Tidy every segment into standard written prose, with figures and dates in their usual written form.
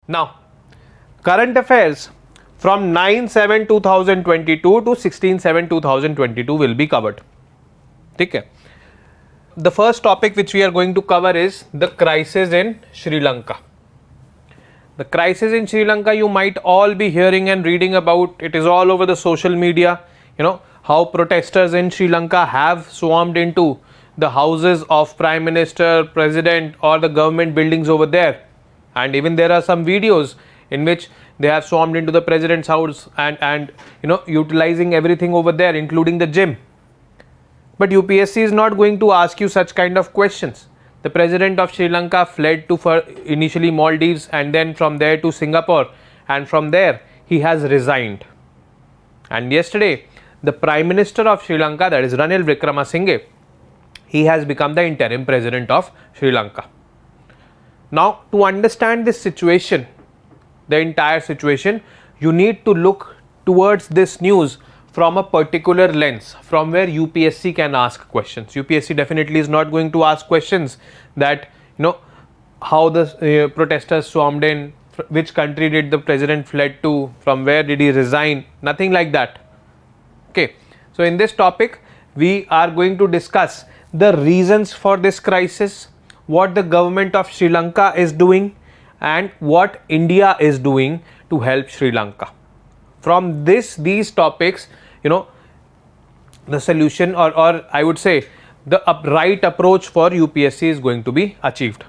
Now, current affairs from 9/7/2022 to 16/7/2022 will be covered. Okay. The first topic which we are going to cover is the crisis in Sri Lanka. The crisis in Sri Lanka, you might all be hearing and reading about. It is all over the social media. You know how protesters in Sri Lanka have swarmed into the houses of Prime Minister, President, or the government buildings over there. And even there are some videos in which they have swarmed into the President's house and utilizing everything over there, including the gym. But UPSC is not going to ask you such kind of questions. The President of Sri Lanka fled to initially Maldives and then from there to Singapore, and from there he has resigned. And yesterday the Prime Minister of Sri Lanka, that is Ranil Wickremesinghe, he has become the interim President of Sri Lanka. Now, to understand this situation, the entire situation, you need to look towards this news from a particular lens from where UPSC can ask questions. UPSC definitely is not going to ask questions that how the protesters swarmed in, which country did the president fled to, from where did he resign, nothing like that. Okay, so in this topic we are going to discuss the reasons for this crisis, what the government of Sri Lanka is doing, and what India is doing to help Sri Lanka. From these topics, the solution or I would say the right approach for UPSC is going to be achieved.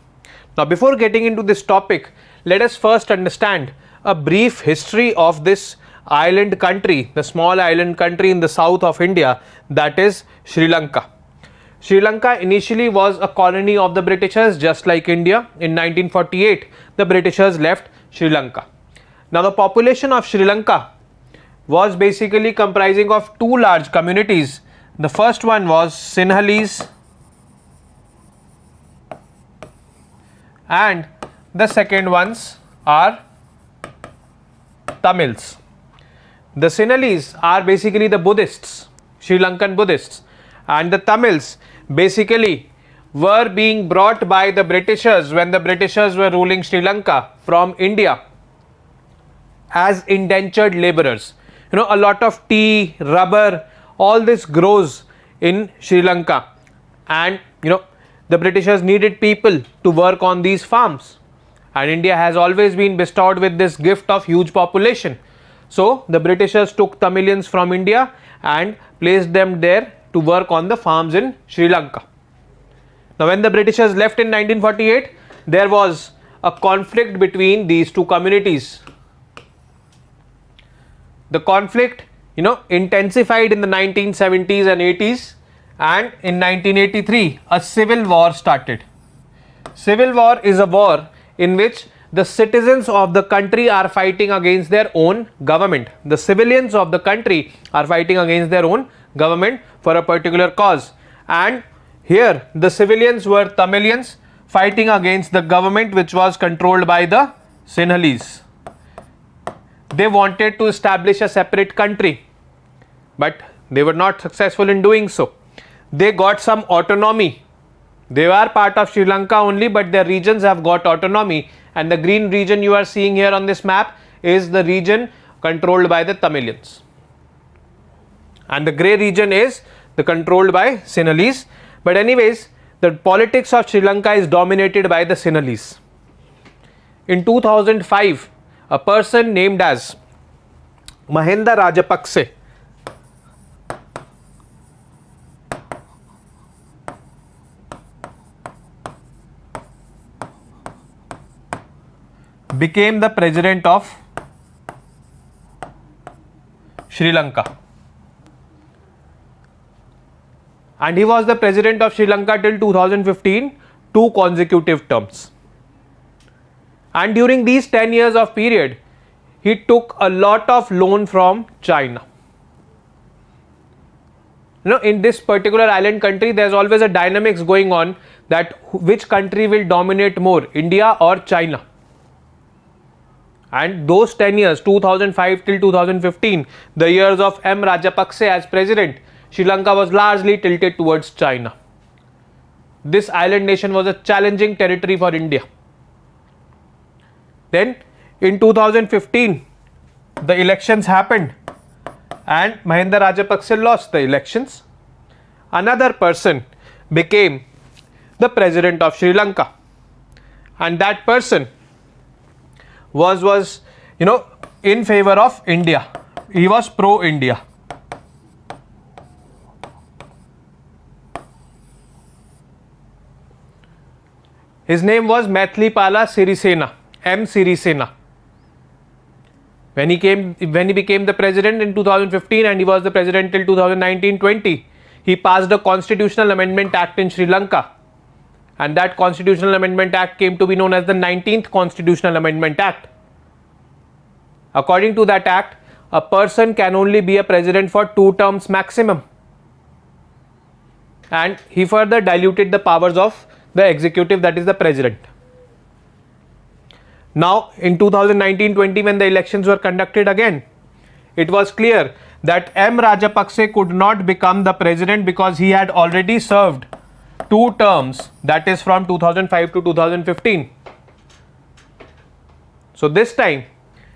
Now, before getting into this topic, let us first understand a brief history of this island country, the small island country in the south of India, that is Sri Lanka. Sri Lanka initially was a colony of the Britishers, just like India. In 1948, the Britishers left Sri Lanka. Now, the population of Sri Lanka was basically comprising of two large communities. The first one was Sinhalese and the second ones are Tamils. The Sinhalese are basically the Buddhists, Sri Lankan Buddhists, and the Tamils basically were being brought by the Britishers when the Britishers were ruling Sri Lanka from India as indentured laborers. A lot of tea, rubber, all this grows in Sri Lanka, and the Britishers needed people to work on these farms, and India has always been bestowed with this gift of huge population. So the Britishers took Tamilians from India and placed them there to work on the farms in Sri Lanka. Now, when the Britishers left in 1948, there was a conflict between these two communities. The conflict intensified in the 1970s and 80s, and in 1983 a civil war started. Civil war is a war in which the citizens of the country are fighting against their own government. The civilians of the country are fighting against their own government for a particular cause, and here the civilians were Tamilians fighting against the government which was controlled by the Sinhalese. They wanted to establish a separate country, but they were not successful in doing so. They got some autonomy. They were part of Sri Lanka only, but their regions have got autonomy, and the green region you are seeing here on this map is the region controlled by the Tamilians, and the grey region is the controlled by Sinhalese. But anyways, the politics of Sri Lanka is dominated by the Sinhalese. In 2005, a person named as Mahinda Rajapakse became the president of Sri Lanka, and he was the president of Sri Lanka till 2015, 2 consecutive terms. And during these 10 years of period, he took a lot of loan from China. In this particular island country, there's always a dynamics going on that which country will dominate more, India or China. And those 10 years, 2005 till 2015, the years of M. Rajapakse as president, Sri Lanka was largely tilted towards China. This island nation was a challenging territory for India. Then In 2015, the elections happened and Mahinda Rajapaksa lost the elections. Another person became the president of Sri Lanka, and that person was in favor of India. He was pro-India. His name was Maithripala Sirisena, M. Sirisena. When he became the president in 2015, and he was the president till 2019-20, he passed a Constitutional Amendment Act in Sri Lanka, and that Constitutional Amendment Act came to be known as the 19th Constitutional Amendment Act. According to that act, a person can only be a president for 2 terms maximum, and he further diluted the powers of the executive, that is the president. Now in 2019-20, when the elections were conducted again, it was clear that M. Rajapaksa could not become the president because he had already served 2 terms, that is from 2005 to 2015. So this time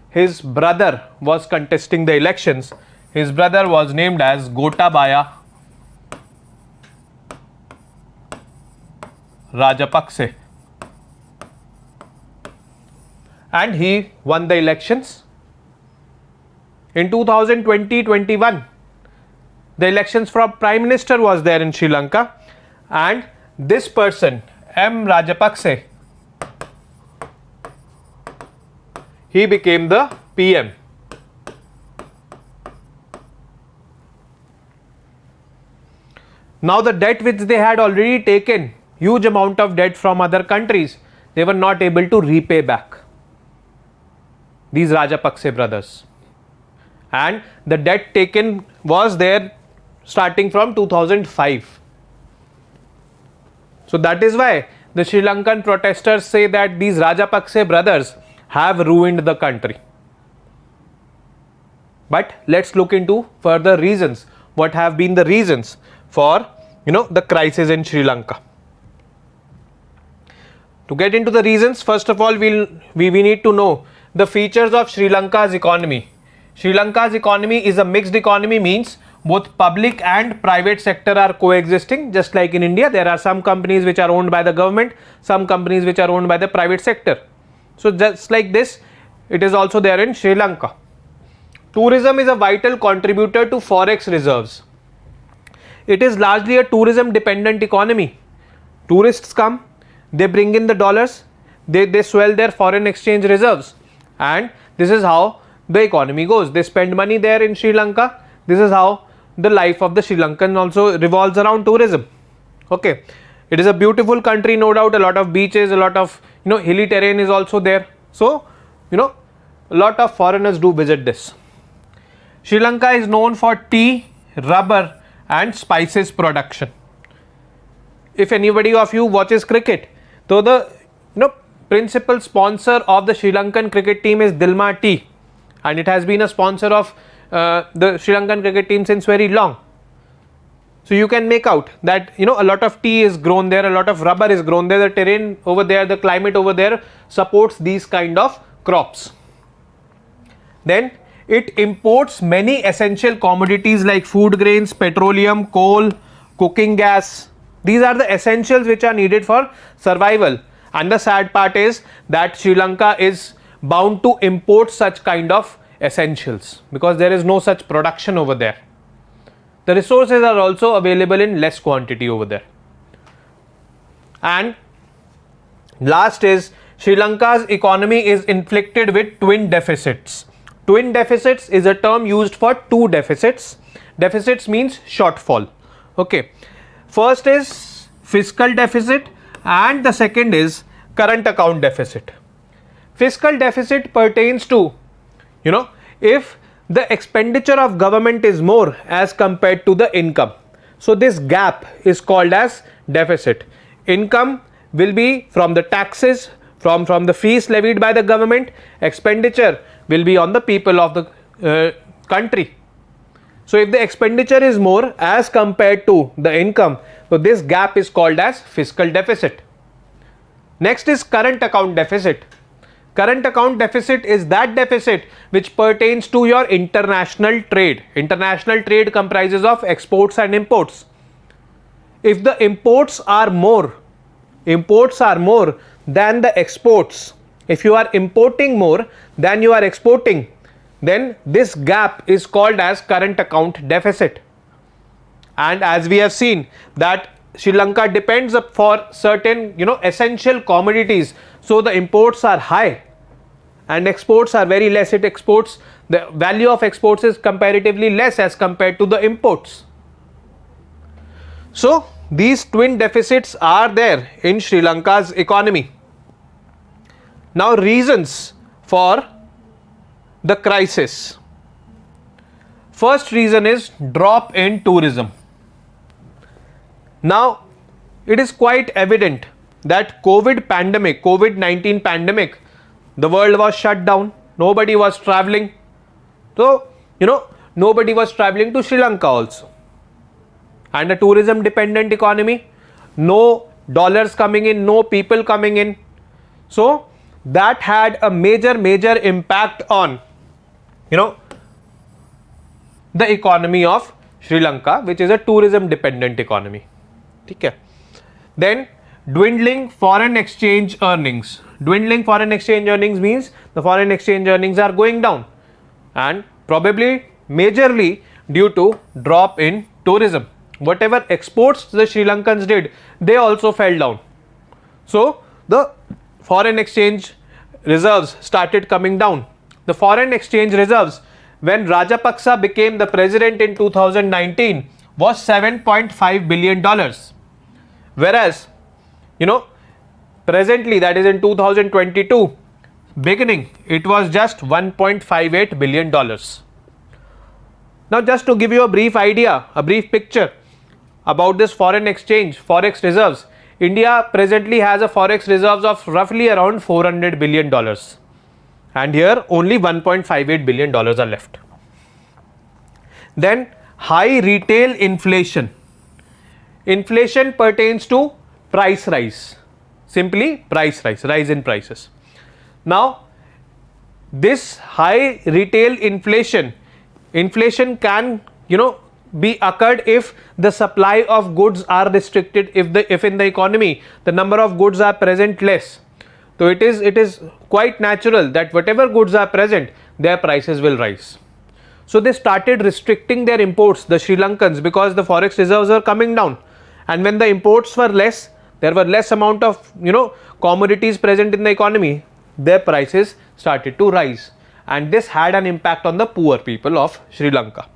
his brother was contesting the elections. His brother was named as Gotabaya Rajapaksa, and he won the elections. In 2020-21, the elections for Prime Minister was there in Sri Lanka, and this person, M. Rajapaksa, he became the PM. Now the debt which they had already taken, huge amount of debt from other countries, they were not able to repay back, these Rajapaksa brothers, and the debt taken was there starting from 2005. So that is why the Sri Lankan protesters say that these Rajapaksa brothers have ruined the country. But let's look into further reasons. What have been the reasons for the crisis in Sri Lanka? To get into the reasons, first of all, we need to know the features of Sri Lanka's economy. Sri Lanka's economy is a mixed economy, means both public and private sector are coexisting. Just like in India, there are some companies which are owned by the government, some companies which are owned by the private sector. So just like this, it is also there in Sri Lanka. Tourism is a vital contributor to forex reserves. It is largely a tourism dependent economy. Tourists come, they bring in the dollars, they swell their foreign exchange reserves, and this is how the economy goes. They spend money there in Sri Lanka. This is how the life of the Sri Lankan also revolves around tourism. Okay, it is a beautiful country, no doubt. A lot of beaches, a lot of hilly terrain is also there. So a lot of foreigners do visit this. Sri Lanka is known for tea, rubber and spices production. If anybody of you watches cricket, so the principal sponsor of the Sri Lankan cricket team is Dilma Tea, and it has been a sponsor of the Sri Lankan cricket team since very long. So you can make out that a lot of tea is grown there, a lot of rubber is grown there. The terrain over there, the climate over there supports these kind of crops. Then it imports many essential commodities like food grains, petroleum, coal, cooking gas. These are the essentials which are needed for survival. And the sad part is that Sri Lanka is bound to import such kind of essentials because there is no such production over there. The resources are also available in less quantity over there. And last is Sri Lanka's economy is inflicted with twin deficits. Twin deficits is a term used for 2 deficits. Deficits means shortfall. Okay. First is fiscal deficit and the second is current account deficit. Fiscal deficit pertains to, if the expenditure of government is more as compared to the income. So this gap is called as deficit. Income will be from the taxes, from the fees levied by the government. Expenditure will be on the people of the country. So if the expenditure is more as compared to the income, so this gap is called as fiscal deficit. Next is current account deficit. Current account deficit is that deficit which pertains to your international trade. International trade comprises of exports and imports. If the imports are more than the exports, if you are importing more than you are exporting, then this gap is called as current account deficit. And as we have seen that Sri Lanka depends for certain essential commodities, so the imports are high and exports are very less. It exports, the value of exports is comparatively less as compared to the imports. So these twin deficits are there in Sri Lanka's economy. Now, reasons for the crisis. First reason is drop in tourism. Now, it is quite evident that COVID-19 pandemic, the world was shut down, nobody was traveling. So, nobody was traveling to Sri Lanka also. And a tourism dependent economy, no dollars coming in, no people coming in. So, that had a major impact on, the economy of Sri Lanka, which is a tourism dependent economy. Okay. Then dwindling foreign exchange earnings. Dwindling foreign exchange earnings means the foreign exchange earnings are going down, and probably majorly due to drop in tourism. Whatever exports the Sri Lankans did, they also fell down. So the foreign exchange reserves started coming down. The foreign exchange reserves when Rajapaksa became the president in 2019 was $7.5 billion. Whereas, presently, that is in 2022 beginning, it was just $1.58 billion. Now, just to give you a brief idea, a brief picture about this foreign exchange, forex reserves, India presently has a forex reserves of roughly around $400 billion. And here only $1.58 billion are left. Then high retail inflation. Inflation pertains to price rise, simply price rise in prices. Now, this high retail inflation can be occurred if the supply of goods are restricted, if in the economy the number of goods are present less. So it is quite natural that whatever goods are present, their prices will rise. So they started restricting their imports, the Sri Lankans, because the forex reserves were coming down, and when the imports were less, there were less amount of commodities present in the economy, their prices started to rise, and this had an impact on the poor people of Sri Lanka.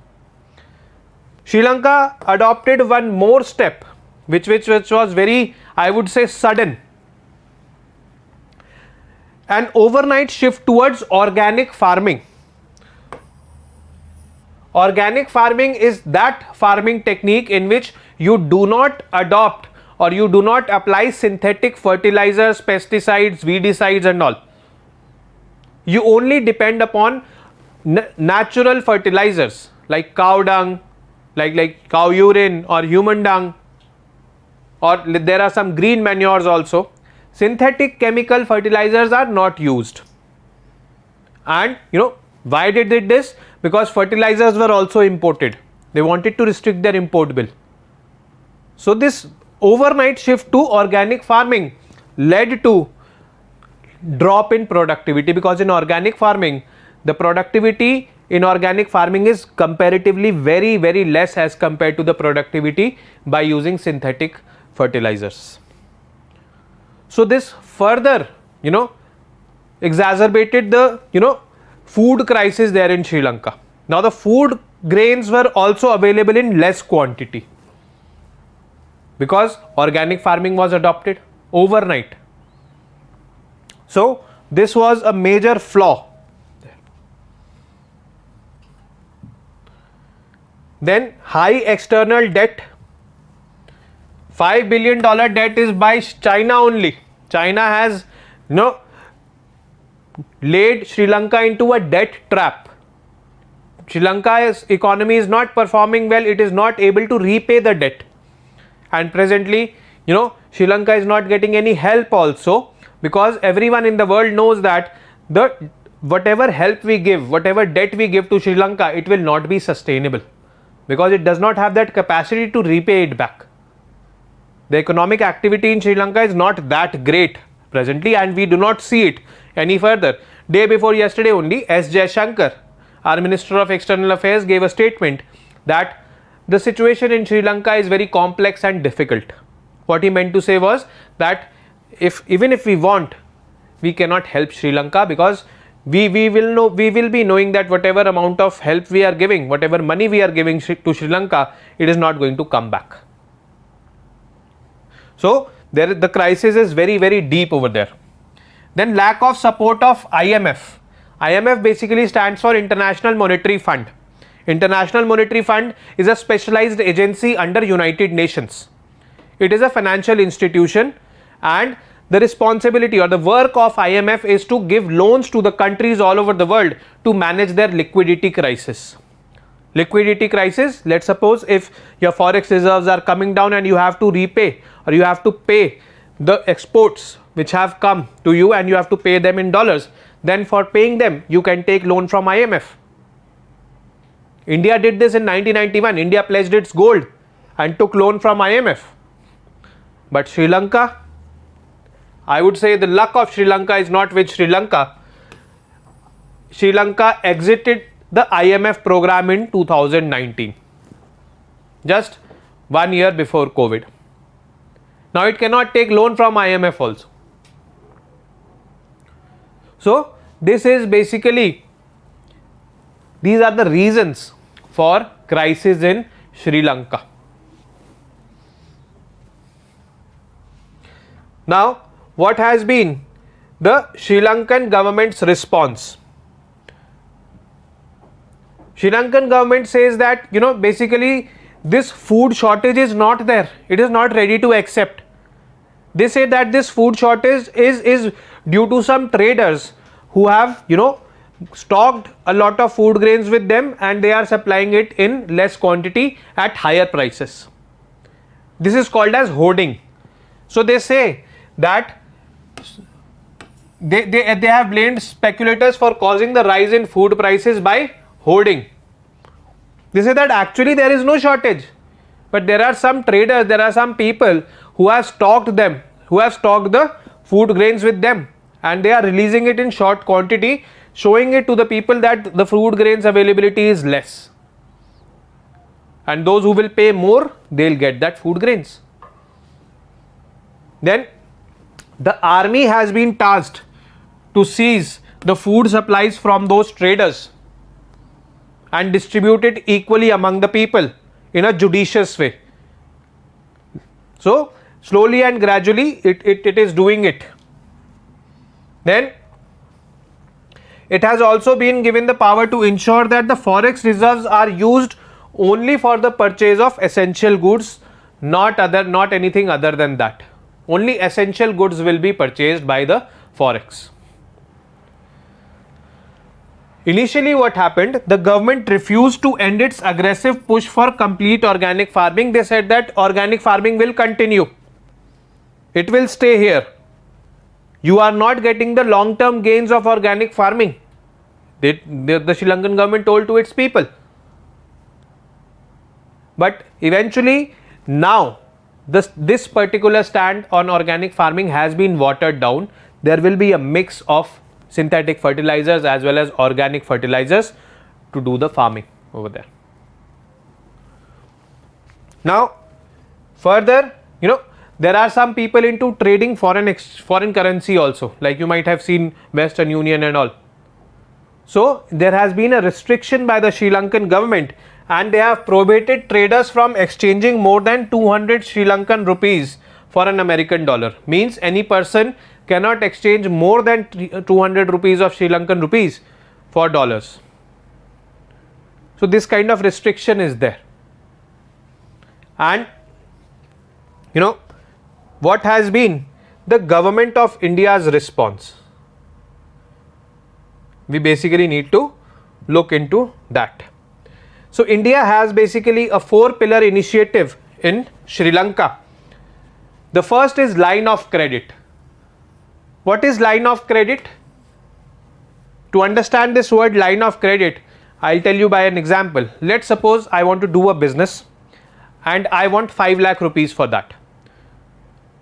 Sri Lanka adopted one more step which was very, I would say, sudden. An overnight shift towards organic farming. Organic farming is that farming technique in which you do not adopt or you do not apply synthetic fertilizers, pesticides, weedicides and all. You only depend upon natural fertilizers like cow dung, like cow urine or human dung, or there are some green manures also. Synthetic chemical fertilizers are not used. And why did they this? Because fertilizers were also imported. They wanted to restrict their import bill. So this overnight shift to organic farming led to drop in productivity, because in organic farming the productivity in organic farming is comparatively very less as compared to the productivity by using synthetic fertilizers. So this further exacerbated the food crisis there in Sri Lanka. Now the food grains were also available in less quantity because organic farming was adopted overnight. So this was a major flaw. Then high external debt. $5 billion debt is by China only. China has laid Sri Lanka into a debt trap. Sri Lanka's economy is not performing well. It is not able to repay the debt. And presently, Sri Lanka is not getting any help also, because everyone in the world knows that the whatever help we give, whatever debt we give to Sri Lanka, it will not be sustainable because it does not have that capacity to repay it back. The economic activity in Sri Lanka is not that great presently, and we do not see it any further. Day before yesterday only, S. Jaishankar, our Minister of External Affairs, gave a statement that the situation in Sri Lanka is very complex and difficult. What he meant to say was that even if we want, we cannot help Sri Lanka because we will be knowing that whatever amount of help we are giving, whatever money we are giving to Sri Lanka, it is not going to come back. So the crisis is very, very deep over there. Then lack of support of IMF. IMF basically stands for International Monetary Fund. International Monetary Fund is a specialized agency under United Nations. It is a financial institution, and the responsibility or the work of IMF is to give loans to the countries all over the world to manage their liquidity crisis. Liquidity crisis, let's suppose if your forex reserves are coming down and you have to repay or you have to pay the exports which have come to you and you have to pay them in dollars, then for paying them you can take loan from IMF. India did this in 1991. India pledged its gold and took loan from IMF. But Sri Lanka, I would say the luck of Sri Lanka is not with Sri Lanka. Sri Lanka exited the IMF program in 2019, just 1 year before COVID. Now it cannot take loan from IMF also. So this is basically, these are the reasons for crisis in Sri Lanka. Now, what has been the Sri Lankan government's response? Sri Lankan government says that, basically this food shortage is not there. It is not ready to accept. They say that this food shortage is due to some traders who have, stocked a lot of food grains with them and they are supplying it in less quantity at higher prices. This is called as hoarding. So they say that they have blamed speculators for causing the rise in food prices by hoarding. They say that actually there is no shortage, but there are some traders, there are some people who have stocked them, who have stocked the food grains with them, and they are releasing it in short quantity, showing it to the people that the food grains availability is less, and those who will pay more, they'll get that food grains. Then the army has been tasked to seize the food supplies from those traders and distribute it equally among the people in a judicious way. So slowly and gradually it is doing it. Then it has also been given the power to ensure that the forex reserves are used only for the purchase of essential goods, not anything other than that. Only essential goods will be purchased by the forex. Initially what happened, the government refused to end its aggressive push for complete organic farming. They said that organic farming will continue. It will stay here. You are not getting the long-term gains of organic farming. The Sri Lankan government told to its people. But eventually now this particular stand on organic farming has been watered down. There will be a mix of synthetic fertilizers as well as organic fertilizers to do the farming over there. Now further, there are some people into trading foreign currency also, like you might have seen Western Union and all. So there has been a restriction by the Sri Lankan government, and they have prohibited traders from exchanging more than 200 Sri Lankan rupees for an American dollar. Means any person cannot exchange more than 200 rupees of Sri Lankan rupees for dollars. So this kind of restriction is there. And what has been the government of India's response? We basically need to look into that. So India has basically a 4-pillar initiative in Sri Lanka. The first is line of credit. What is line of credit? To understand this word line of credit, I'll tell you by an example. Let's suppose I want to do a business and I want 5 lakh rupees for that.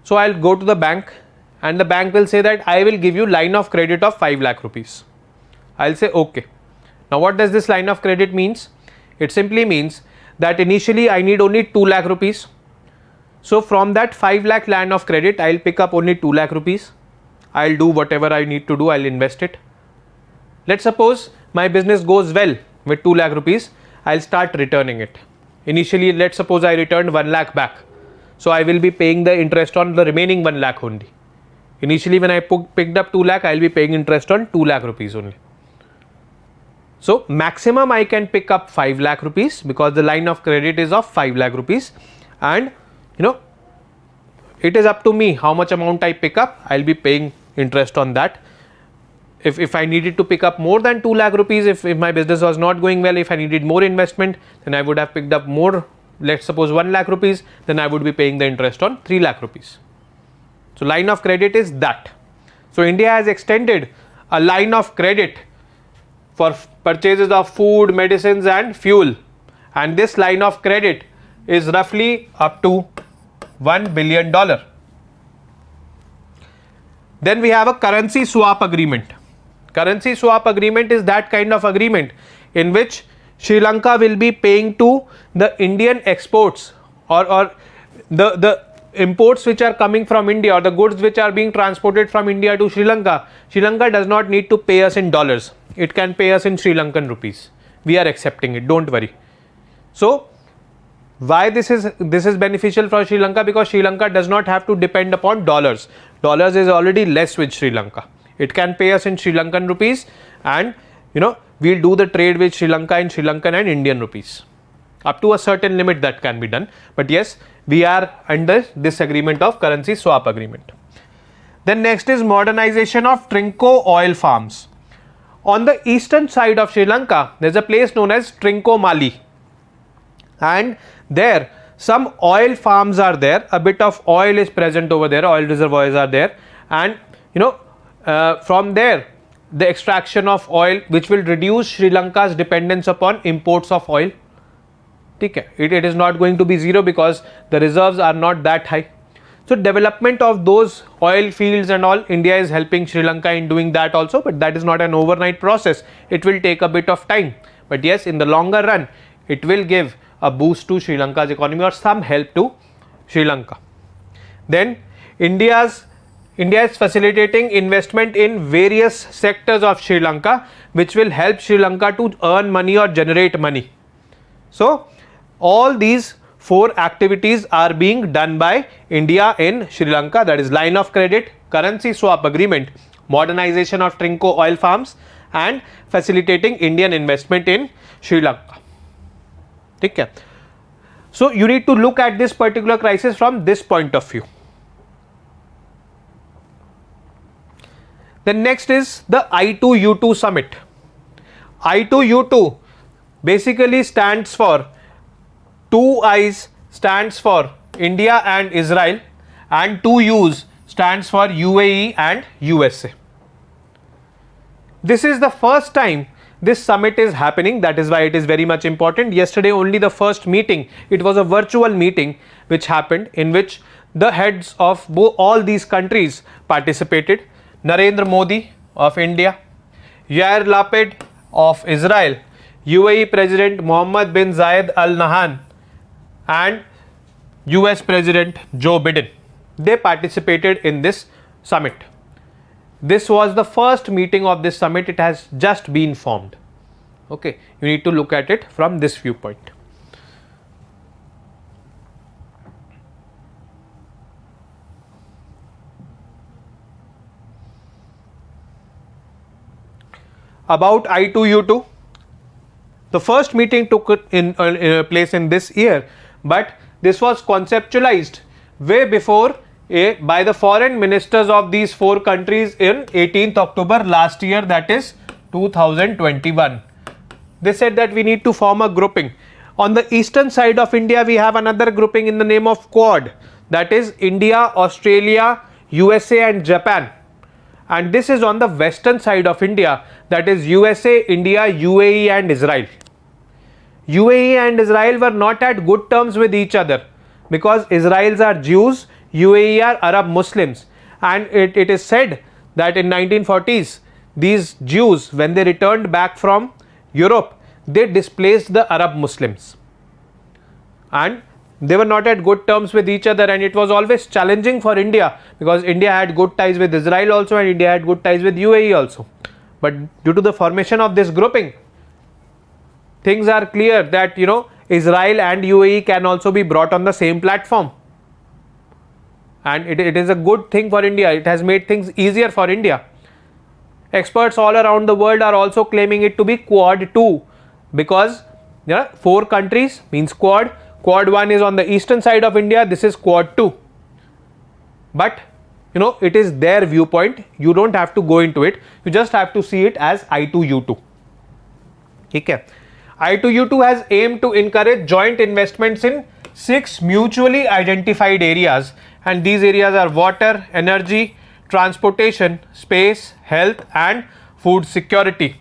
So I'll go to the bank and the bank will say that I will give you line of credit of 5 lakh rupees. I'll say okay. Now what does this line of credit means? It simply means that initially I need only 2 lakh rupees. So from that 5 lakh line of credit, I'll pick up only 2 lakh rupees. I'll do whatever I need to do, I'll invest it. Let's suppose my business goes well with 2 lakh rupees, I'll start returning it. Initially, let's suppose I returned 1 lakh back. So I will be paying the interest on the remaining 1 lakh only. Initially, when I picked up 2 lakh, I'll be paying interest on 2 lakh rupees only. So maximum I can pick up 5 lakh rupees because the line of credit is of 5 lakh rupees, and it is up to me how much amount I pick up. I'll be paying interest on that. If I needed to pick up more than 2 lakh rupees, if my business was not going well, if I needed more investment, then I would have picked up more, let's suppose 1 lakh rupees, then I would be paying the interest on 3 lakh rupees. So line of credit is that. So India has extended a line of credit for purchases of food, medicines and fuel, and this line of credit is roughly up to $1 billion. Then we have a currency swap agreement. Currency swap agreement is that kind of agreement in which Sri Lanka will be paying to the Indian exports or the imports which are coming from India, or the goods which are being transported from India to Sri Lanka. Sri Lanka does not need to pay us in dollars. It can pay us in Sri Lankan rupees. We are accepting it, don't worry. So why this is beneficial for Sri Lanka? Because Sri Lanka does not have to depend upon dollars. Dollars is already less with Sri Lanka. It can pay us in Sri Lankan rupees, and we'll do the trade with Sri Lanka in Sri Lankan and Indian rupees. Up to a certain limit that can be done. But yes, we are under this agreement of currency swap agreement. Then next is modernization of Trinco oil farms. On the eastern side of Sri Lanka, there is a place known as Trincomalee, and there some oil farms are there. A bit of oil is present over there, oil reservoirs are there, and from there the extraction of oil, which will reduce Sri Lanka's dependence upon imports of oil. It is not going to be zero because the reserves are not that high. So development of those oil fields and all, India is helping Sri Lanka in doing that also, but that is not an overnight process. It will take a bit of time. But yes, in the longer run, it will give a boost to Sri Lanka's economy or some help to Sri Lanka. Then India is facilitating investment in various sectors of Sri Lanka, which will help Sri Lanka to earn money or generate money. So all these 4 activities are being done by India in Sri Lanka, that is line of credit, currency swap agreement, modernization of Trinco oil farms, and facilitating Indian investment in Sri Lanka. Okay. So you need to look at this particular crisis from this point of view. Then next is the I2U2 Summit. I2U2 basically stands for 2 I's stands for India and Israel, and 2 U's stands for UAE and USA. This is the first time this summit is happening, that is why it is very much important. Yesterday only the first meeting, it was a virtual meeting which happened, in which the heads of all these countries participated. Narendra Modi of India, Yair Lapid of Israel, UAE President Mohammed bin Zayed Al Nahyan, and US President Joe Biden. They participated in this summit. This was the first meeting of this summit. It has just been formed. Okay, you need to look at it from this viewpoint. About I2U2, the first meeting took in place in this year, but this was conceptualized way before by the foreign ministers of these 4 countries in 18th October last year, that is 2021. They said that we need to form a grouping. On the eastern side of India, we have another grouping in the name of Quad, that is India, Australia, USA and Japan. and this is on the western side of India, that is USA, India, UAE and Israel. UAE and Israel were not at good terms with each other because Israel's are Jews, UAE are Arab Muslims, and it is said that in 1940s these Jews, when they returned back from Europe, they displaced the Arab Muslims and they were not at good terms with each other, and it was always challenging for India because India had good ties with Israel also and India had good ties with UAE also. But due to the formation of this grouping, things are clear that Israel and UAE can also be brought on the same platform, and it is a good thing for India. It has made things easier for India. Experts all around the world are also claiming it to be Quad-2 because 4 countries means Quad. Quad 1 is on the eastern side of India, this is Quad 2. But it is their viewpoint, you don't have to go into it, you just have to see it as I2U2. Okay. I2U2 has aimed to encourage joint investments in 6 mutually identified areas, and these areas are water, energy, transportation, space, health and food security.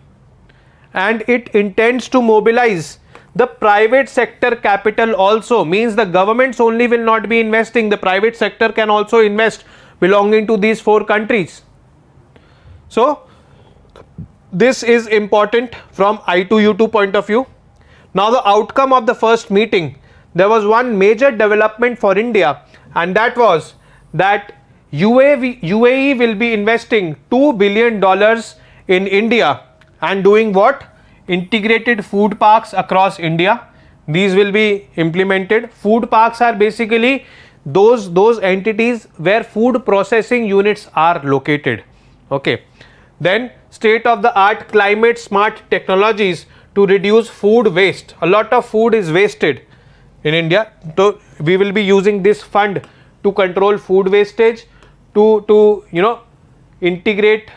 And it intends to mobilize the private sector capital also, means the governments only will not be investing, the private sector can also invest belonging to these 4 countries. So this is important from I2U2 point of view. Now the outcome of the first meeting, there was one major development for India, and that was that UAE will be investing $2 billion in India and doing what? Integrated food parks across India. These will be implemented. Food parks are basically those entities where food processing units are located. Okay. Then state of the art climate smart technologies to reduce food waste. A lot of food is wasted in India, so we will be using this fund to control food wastage, to integrate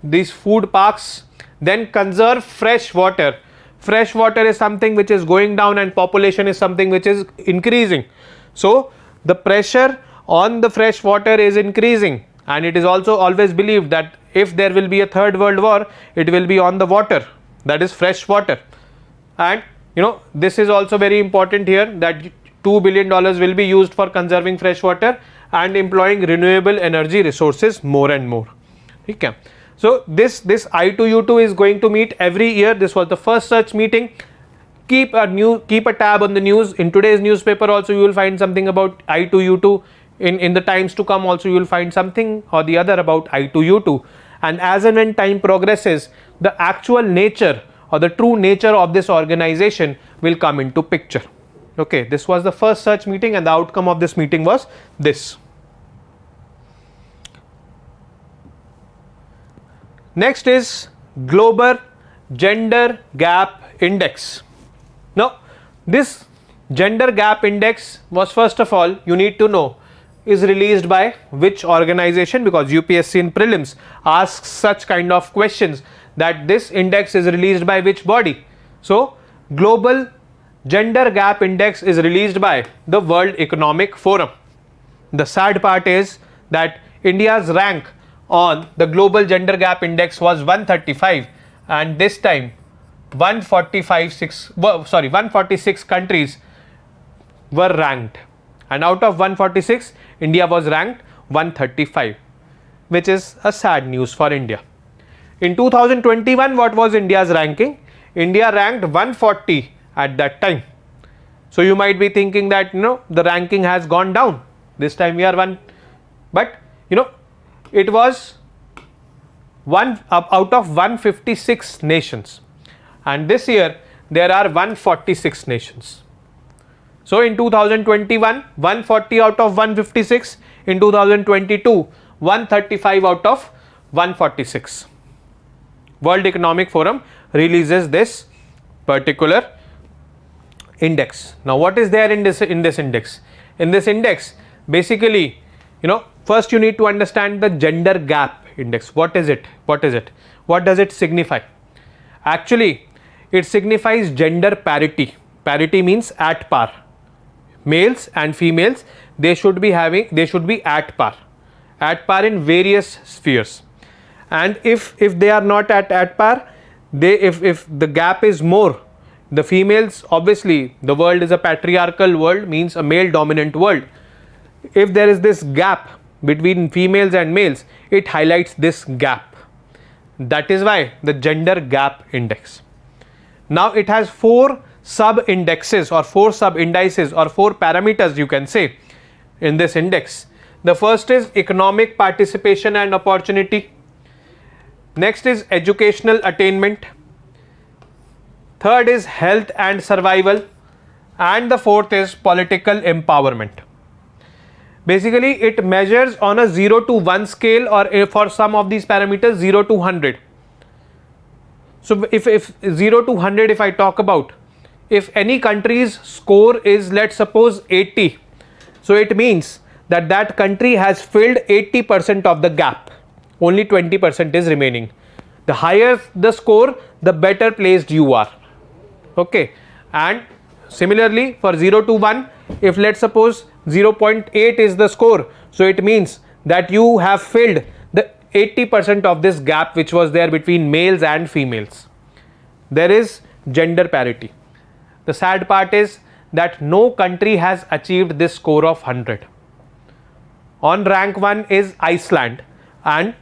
these food parks. Then conserve fresh water. Fresh water is something which is going down and population is something which is increasing. So the pressure on the fresh water is increasing, and it is also always believed that if there will be a third world war, it will be on the water, that is fresh water. And this is also very important here, that $2 billion will be used for conserving fresh water and employing renewable energy resources more and more. Okay. So this I2U2 is going to meet every year. This was the first such meeting. Keep a tab on the news. In today's newspaper also you will find something about I2U2. In the times to come also you will find something or the other about I2U2. And as and when time progresses, the actual nature or the true nature of this organization will come into picture. Okay, this was the first such meeting, and the outcome of this meeting was this. Next is Global Gender Gap Index. Now, this Gender Gap Index was, first of all, you need to know, is released by which organization, because UPSC in prelims asks such kind of questions, that this index is released by which body. So Global Gender Gap Index is released by the World Economic Forum. The sad part is that India's rank on the Global Gender Gap Index was 135, and this time 146 countries were ranked, and out of 146 India was ranked 135, which is a sad news for India. In 2021, what was India's ranking? India ranked 140 at that time. So you might be thinking that the ranking has gone down, this time we are one, but it was one out of 156 nations, and this year there are 146 nations. So in 2021, 140 out of 156, in 2022, 135 out of 146. World Economic Forum releases this particular index. Now what is there in this index? In this index, basically, first you need to understand the gender gap index. What is it? What does it signify? Actually, it signifies gender parity. Parity means at par. Males and females, they should be at par in various spheres. and if they are not at par, if the gap is more, the females, obviously the world is a patriarchal world, means a male dominant world. If there is this gap between females and males, it highlights this gap. That is why the gender gap index. Now it has 4 sub indexes or 4 sub indices or 4 parameters, you can say, in this index. The first is economic participation and opportunity. Next is educational attainment. Third is health and survival. And the fourth is political empowerment. Basically, it measures on a 0 to 1 scale, or for some of these parameters 0 to 100. So if 0 to 100, if I talk about, if any country's score is, let's suppose, 80, so it means that that country has filled 80% of the gap. Only 20% is remaining. The higher the score, the better placed you are. Okay. And similarly for 0 to 1, if let's suppose 0.8 is the score, so it means that you have filled the 80% of this gap which was there between males and females. There is gender parity. The sad part is that no country has achieved this score of 100. On rank 1 is Iceland, and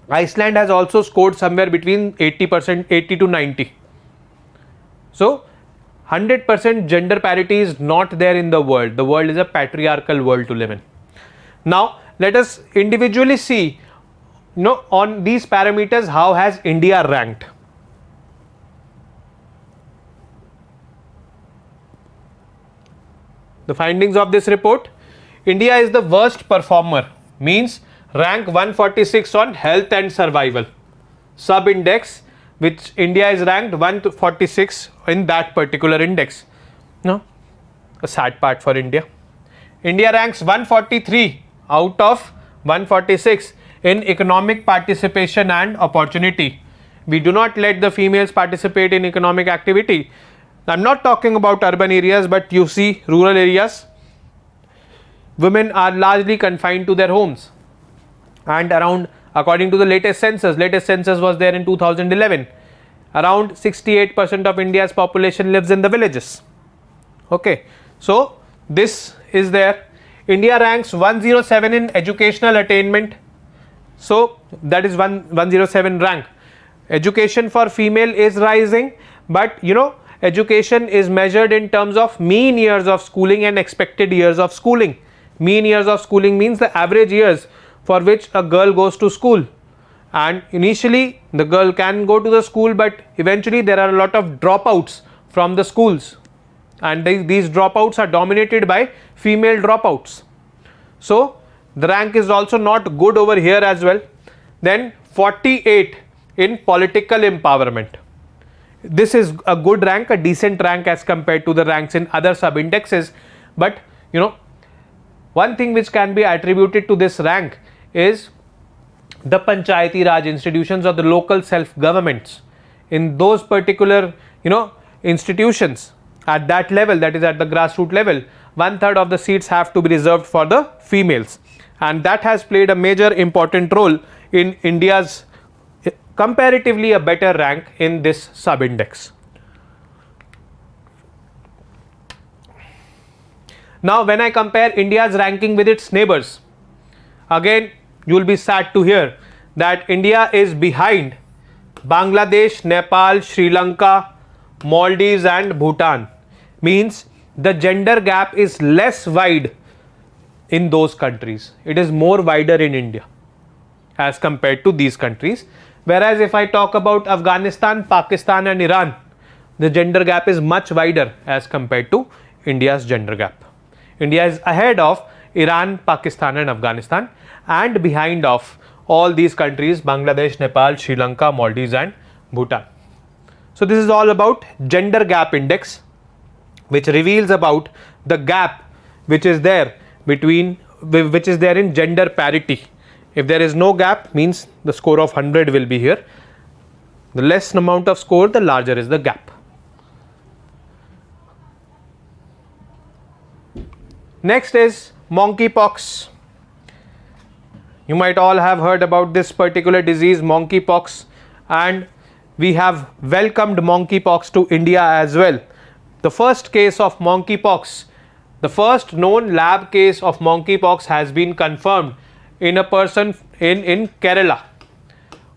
Iceland has also scored somewhere between 80%, 80 to 90. So 100% gender parity is not there in the world. The world is a patriarchal world to live in. Now let us individually see, on these parameters, how has India ranked. The findings of this report: India is the worst performer, means rank 146 on health and survival. Sub-index, which India is ranked 146 in that particular index. No, a sad part for India. India ranks 143 out of 146 in economic participation and opportunity. We do not let the females participate in economic activity. I'm not talking about urban areas, but you see rural areas, women are largely confined to their homes, and around, according to the latest census was there in 2011, around 68% of India's population lives in the villages. Okay, so this is there. India ranks 107 in educational attainment, so that is 107 rank. Education for female is rising, but education is measured in terms of mean years of schooling and expected years of schooling. Mean years of schooling means the average years for which a girl goes to school, and initially the girl can go to the school, but eventually there are a lot of dropouts from the schools, and these dropouts are dominated by female dropouts. So the rank is also not good over here as well. Then 48 in political empowerment. This is a good rank, a decent rank as compared to the ranks in other sub indexes, but one thing which can be attributed to this rank is the Panchayati Raj institutions or the local self-governments. In those particular institutions at that level, that is at the grassroots level, 1/3 of the seats have to be reserved for the females, and that has played a major important role in India's comparatively a better rank in this sub-index. Now when I compare India's ranking with its neighbors, again you will be sad to hear that India is behind Bangladesh, Nepal, Sri Lanka, Maldives and Bhutan. Means the gender gap is less wide in those countries. It is more wider in India as compared to these countries. Whereas if I talk about Afghanistan, Pakistan and Iran, the gender gap is much wider as compared to India's gender gap. India is ahead of Iran, Pakistan and Afghanistan, and behind of all these countries: Bangladesh, Nepal, Sri Lanka, Maldives and Bhutan. So this is all about gender gap index, which reveals about the gap which is there in gender parity. If there is no gap, means the score of 100 will be here. The less amount of score, the larger is the gap. Next is monkeypox. You might all have heard about this particular disease, monkeypox, and we have welcomed monkeypox to India as well. The first case of monkeypox, the first known lab case of monkeypox has been confirmed in a person in Kerala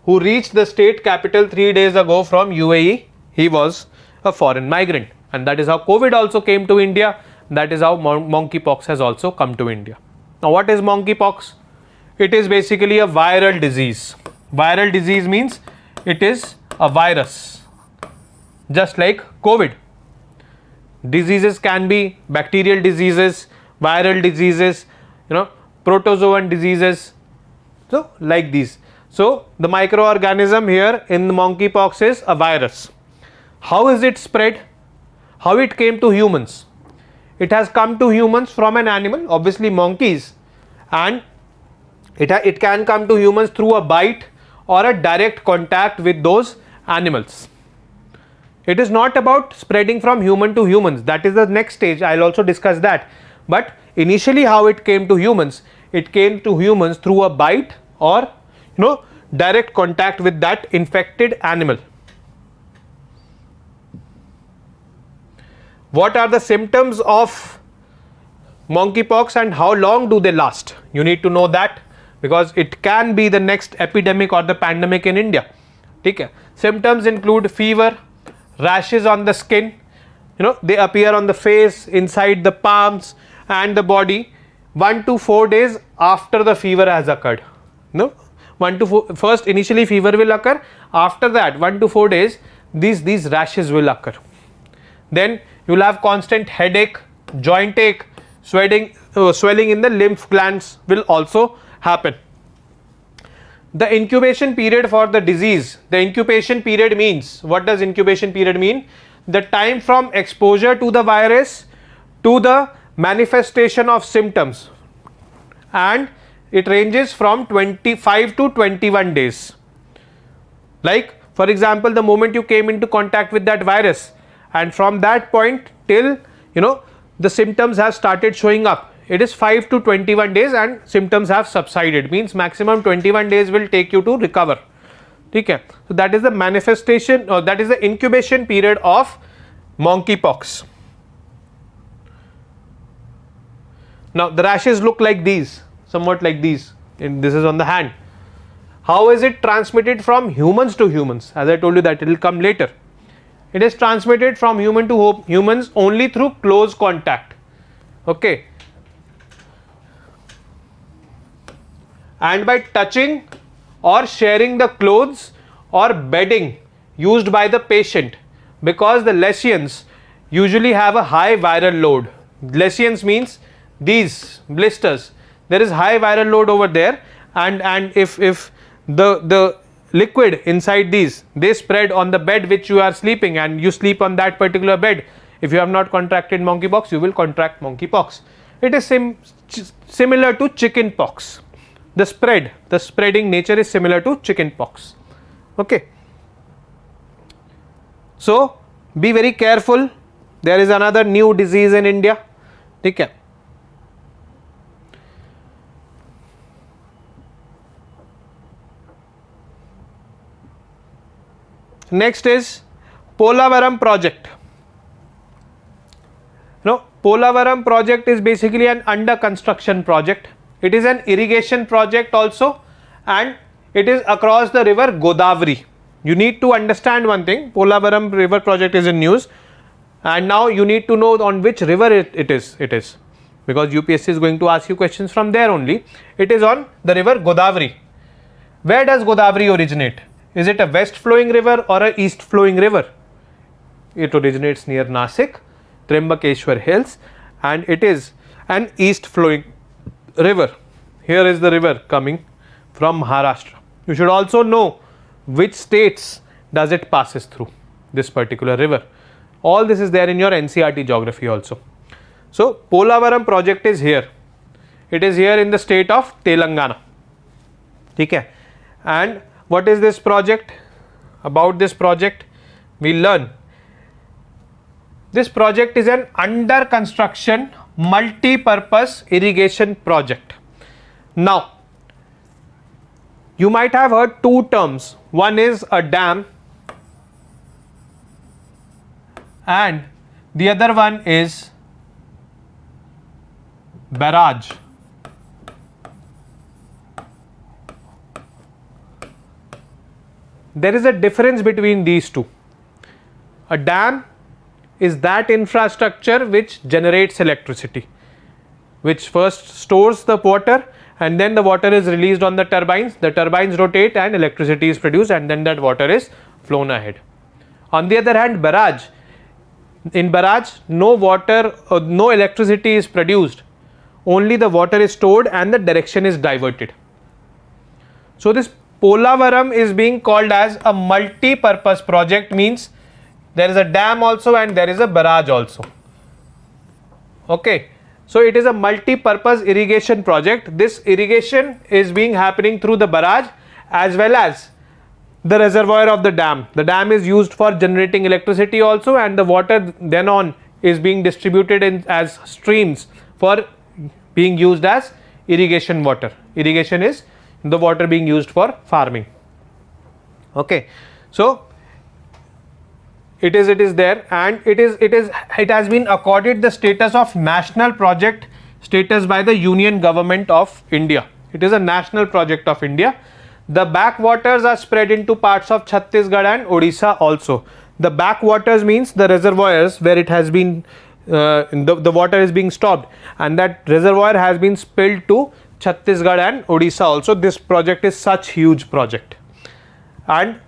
who reached the state capital 3 days ago from UAE. He was a foreign migrant, and that is how COVID also came to India. That is how monkeypox has also come to India. Now, what is monkeypox? It is basically a viral disease. Viral disease means it is a virus, just like COVID. Diseases can be bacterial diseases, viral diseases, protozoan diseases, so like these. So the microorganism here in the monkeypox is a virus. How is it spread? How it came to humans? It has come to humans from an animal, obviously monkeys, and it can come to humans through a bite or a direct contact with those animals. It is not about spreading from human to humans. That is the next stage. I'll also discuss that. But initially, how it came to humans? It came to humans through a bite or direct contact with that infected animal. What are the symptoms of monkeypox and how long do they last? You need to know that, because it can be the next epidemic or the pandemic in India. Okay. Symptoms include fever, rashes on the skin, they appear on the face, inside the palms and the body 1 to 4 days after the fever has occurred. No, 1 to 4, first initially fever will occur, after that 1 to 4 days these rashes will occur. Then you will have constant headache, joint ache, swelling in the lymph glands will also happen. The incubation period for the disease, the incubation period means, what does incubation period mean? The time from exposure to the virus to the manifestation of symptoms, and it ranges from 25 to 21 days. Like for example, the moment you came into contact with that virus, and from that point till the symptoms have started showing up, it is 5 to 21 days and symptoms have subsided, means maximum 21 days will take you to recover. Okay. So that is the manifestation, or that is the incubation period of monkeypox. Now the rashes look like these, somewhat like these, and this is on the hand. How is it transmitted from humans to humans? As I told you that it will come later. It is transmitted from human to humans only through close contact. Okay. And by touching or sharing the clothes or bedding used by the patient, because the lesions usually have a high viral load. Lesions means these blisters, there is high viral load over there, and if the liquid inside these, they spread on the bed which you are sleeping, and you sleep on that particular bed, if you have not contracted monkeypox, you will contract monkeypox. It is similar to chicken pox. The spreading nature is similar to chicken pox. Okay. So be very careful. There is another new disease in India. Okay. Next is Polavaram Project. Polavaram Project is basically an under construction project. It is an irrigation project also, and it is across the river Godavari. You need to understand one thing, Polavaram river project is in news, and now you need to know on which river it is, because UPSC is going to ask you questions from there only. It is on the river Godavari. Where does Godavari originate? Is it a west flowing river or a east flowing river? It originates near Nasik, Trimbakeshwar hills, and it is an east flowing river. Here is the river coming from Maharashtra. You should also know which states does it passes through, this particular river. All this is there in your NCERT geography also. So Polavaram project is here. It is here in the state of Telangana. Okay. And what is this project? About this project we learn. This project is an under construction multi-purpose irrigation project. Now You might have heard two terms. One is a dam and the other one is barrage. There is a difference between these two. A dam is that infrastructure which generates electricity, which first stores the water and then the water is released on the turbines rotate and electricity is produced and then that water is flown ahead. On the other hand, barrage, in barrage no water, no electricity is produced, only the water is stored and the direction is diverted. So this Polavaram is being called as a multi-purpose project, means there is a dam also and there is a barrage also. Okay, so it is a multi-purpose irrigation project. This irrigation is being happening through the barrage as well as the reservoir of the dam. The dam is used for generating electricity also, and the water then on is being distributed in as streams for being used as irrigation water. Irrigation is the water being used for farming. Okay, so it is there, and it has been accorded the status of national project status by the Union Government of India. It is a national project of India. The backwaters are spread into parts of Chhattisgarh and Odisha also. The backwaters means the reservoirs where it has been the water is being stopped and that reservoir has been spilled to Chhattisgarh and Odisha also. This project is such huge project, and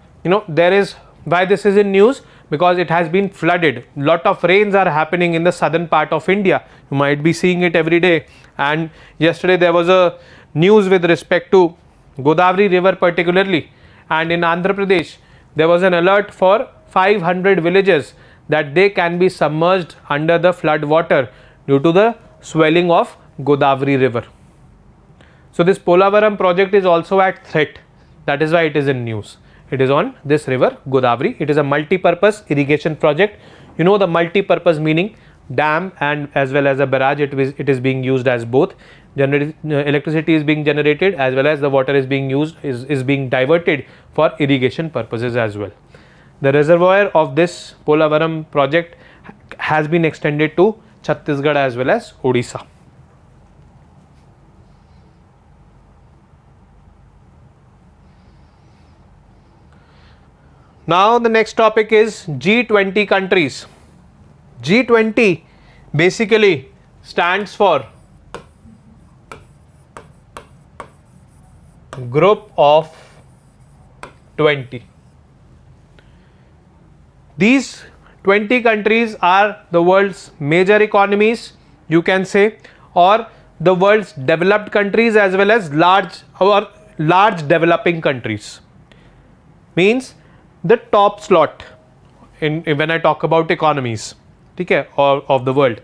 there is why this is in news, because it has been flooded. Lot of rains are happening in the southern part of India. You might be seeing it every day, and yesterday there was a news with respect to Godavari river particularly, and in Andhra Pradesh there was an alert for 500 villages that they can be submerged under the flood water due to the swelling of Godavari river. So this Polavaram project is also at threat. That is why it is in news. It is on this river Godavari. It is a multi-purpose irrigation project. You know the multi-purpose meaning, dam and as well as a barrage. It is being used as both. Electricity is being generated as well as the water is being used, is being diverted for irrigation purposes as well. The reservoir of this Polavaram project has been extended to Chhattisgarh as well as Odisha. Now the next topic is G20 countries. G20 basically stands for Group of 20. These 20 countries are the world's major economies, you can say, or the world's developed countries as well as large developing countries. Means the top slot in when I talk about economies, okay, of the world.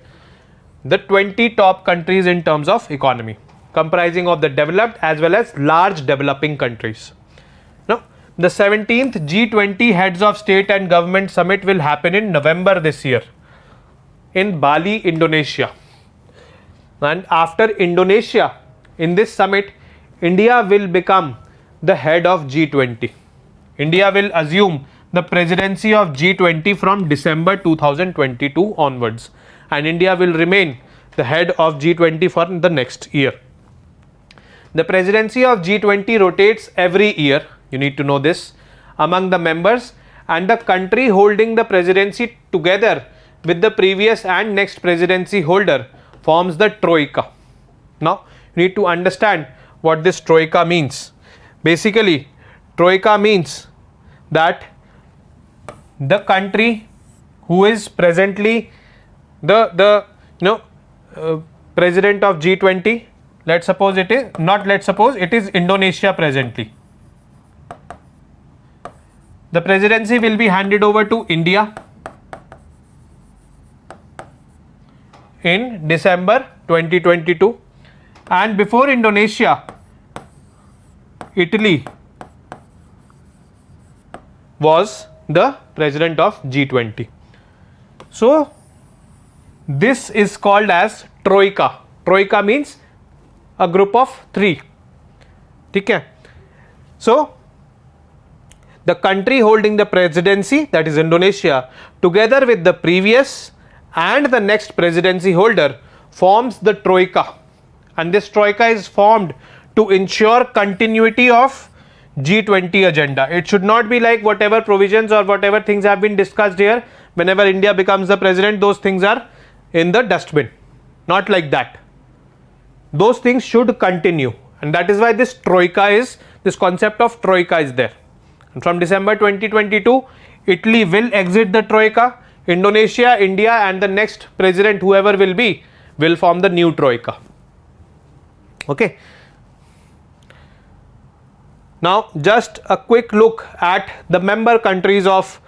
The 20 top countries in terms of economy, comprising of the developed as well as large developing countries. Now, the 17th G20 Heads of State and Government Summit will happen in November this year in Bali, Indonesia. And after Indonesia, in this summit, India will become the head of G20. India will assume the presidency of G20 from December 2022 onwards, and India will remain the head of G20 for the next year. The presidency of G20 rotates every year, you need to know this, among the members, and the country holding the presidency together with the previous and next presidency holder forms the Troika. Now, you need to understand what this Troika means. Basically, Troika means that the country who is presently the president of G20, it is Indonesia presently. The presidency will be handed over to India in December 2022, and before Indonesia, Italy was the president of G20. So this is called as Troika. Troika means a group of three. Okay. So the country holding the presidency, that is Indonesia, together with the previous and the next presidency holder forms the Troika, and this Troika is formed to ensure continuity of G20 agenda. It should not be like whatever provisions or whatever things have been discussed here, whenever India becomes the president, those things are in the dustbin. Not like that. Those things should continue, and that is why this Troika is, this concept of Troika is there. And from December 2022, Italy will exit the Troika, Indonesia, India and the next president, whoever will be, will form the new Troika. Okay. Now just a quick look at the member countries of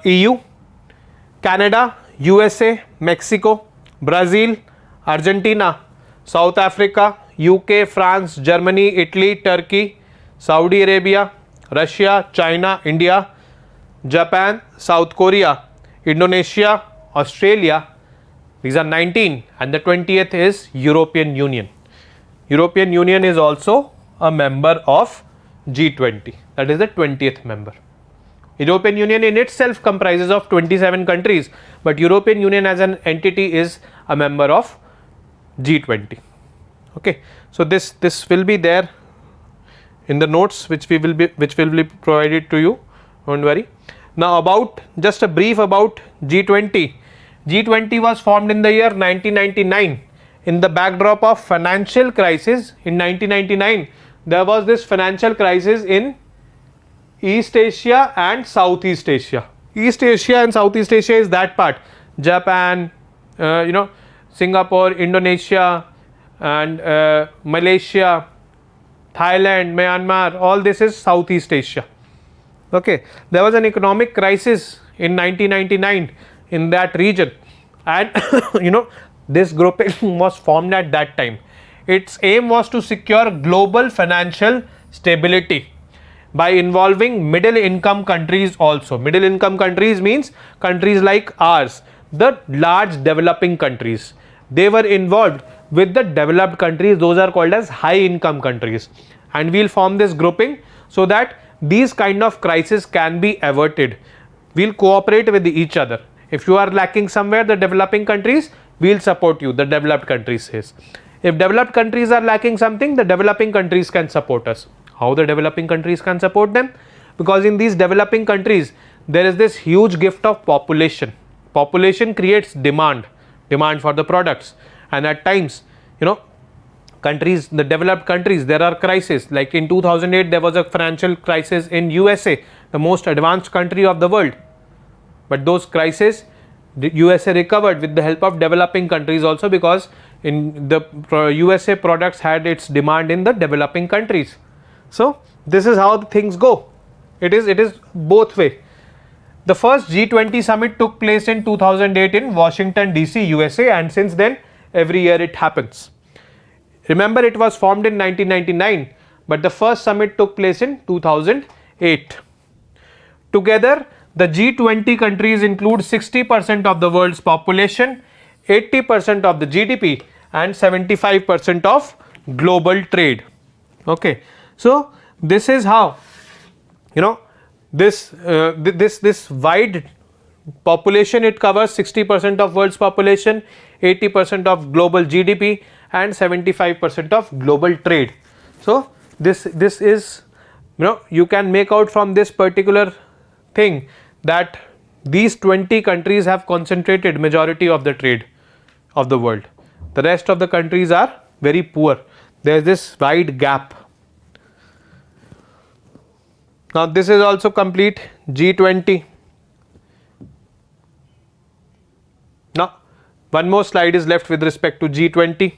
EU: Canada, USA, Mexico, Brazil, Argentina, South Africa, UK, France, Germany, Italy, Turkey, Saudi Arabia, Russia, China, India, Japan, South Korea, Indonesia, Australia. These are 19, and the 20th is European Union. European Union is also a member of G20, that is the 20th member. European Union in itself comprises of 27 countries, but European Union as an entity is a member of G20. Okay, so this will be there in the notes which will be provided to you, don't worry. Now about just a brief about G20. G20 was formed in the year 1999 in the backdrop of financial crisis. In 1999 there was this financial crisis in East Asia and Southeast Asia. East Asia and Southeast Asia is that part, Japan, Singapore, Indonesia and Malaysia, Thailand, Myanmar, all this is Southeast Asia. Okay, there was an economic crisis in 1999 in that region, and this grouping was formed at that time. Its aim was to secure global financial stability by involving middle income countries also. Middle income countries means countries like ours, the large developing countries. They were involved with the developed countries, those are called as high income countries, and we'll form this grouping so that these kind of crises can be averted. We'll cooperate with each other. If you are lacking somewhere, the developing countries, we'll support you, the developed countries says. If developed countries are lacking something, the developing countries can support us. How the developing countries can support them? Because in these developing countries there is this huge gift of population. Population creates demand for the products, and at times countries, the developed countries, there are crises. Like in 2008 there was a financial crisis in USA, the most advanced country of the world, but those crises the USA recovered with the help of developing countries also, because in the USA products had its demand in the developing countries. So this is how the things go. It is both way. The first G20 summit took place in 2008 in Washington DC, USA, and since then every year it happens. Remember, it was formed in 1999, but the first summit took place in 2008. Together the G20 countries include 60% of the world's population, 80% of the GDP and 75% of global trade. Okay, so this is how this wide population, it covers 60% of world's population, 80% of global GDP and 75% of global trade. So this is, you can make out from this particular thing that these 20 countries have concentrated majority of the trade of the world. The rest of the countries are very poor. There is this wide gap. Now this is also complete G20. Now one more slide is left with respect to G20.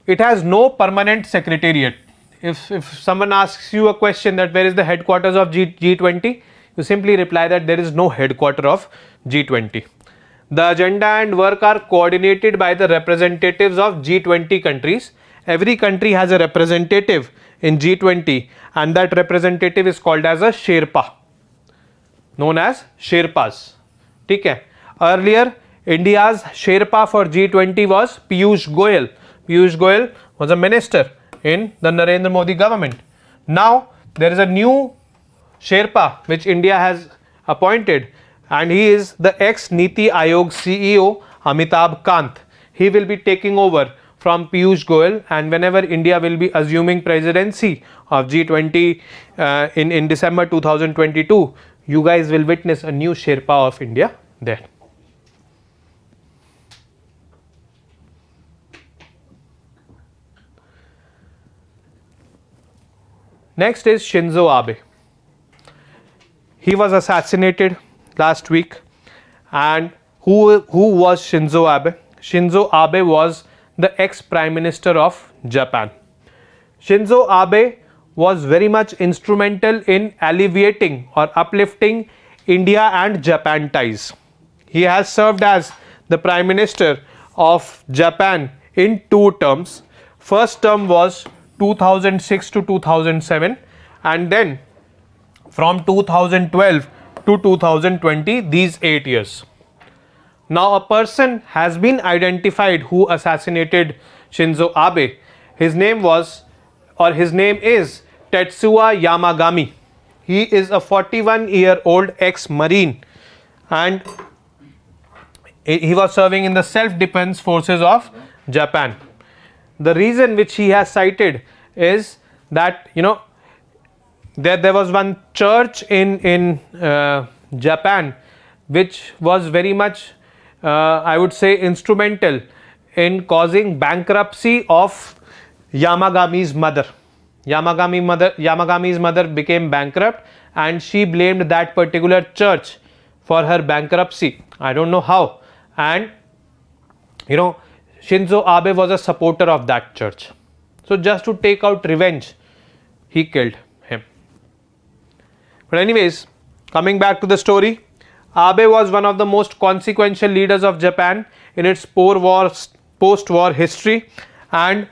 It has no permanent secretariat. If someone asks you a question that where is the headquarters of G20, you simply reply that there is no headquarter of G20. The agenda and work are coordinated by the representatives of G20 countries. Every country has a representative in G20, and that representative is called as a Sherpa, known as Sherpas. Okay. Earlier India's Sherpa for G20 was Piyush Goyal. Piyush Goyal was a minister in the Narendra Modi government. Now there is a new Sherpa which India has appointed, and he is the ex-Niti Aayog CEO Amitabh Kant. He will be taking over from Piyush Goyal, and whenever India will be assuming presidency of G20 in December 2022, you guys will witness a new Sherpa of India there. Next is Shinzo Abe. He was assassinated last week. And who was Shinzo Abe? Shinzo Abe was the ex-Prime Minister of Japan. Shinzo Abe was very much instrumental in alleviating or uplifting India and Japan ties. He has served as the Prime Minister of Japan in 2 terms. First term was 2006 to 2007, and then from 2012 to 2020, these 8 years. Now a person has been identified who assassinated Shinzo Abe. His name is Tetsuya Yamagami. He is a 41-year-old ex-marine, and he was serving in the self-defense forces of Japan. The reason which he has cited is that, there was one church in Japan which was very much, I would say, instrumental in causing bankruptcy of Yamagami's mother. Yamagami's mother became bankrupt, and she blamed that particular church for her bankruptcy. I don't know how. And Shinzo Abe was a supporter of that church. So just to take out revenge, he killed him. But anyways, coming back to the story, Abe was one of the most consequential leaders of Japan in its post-war history, and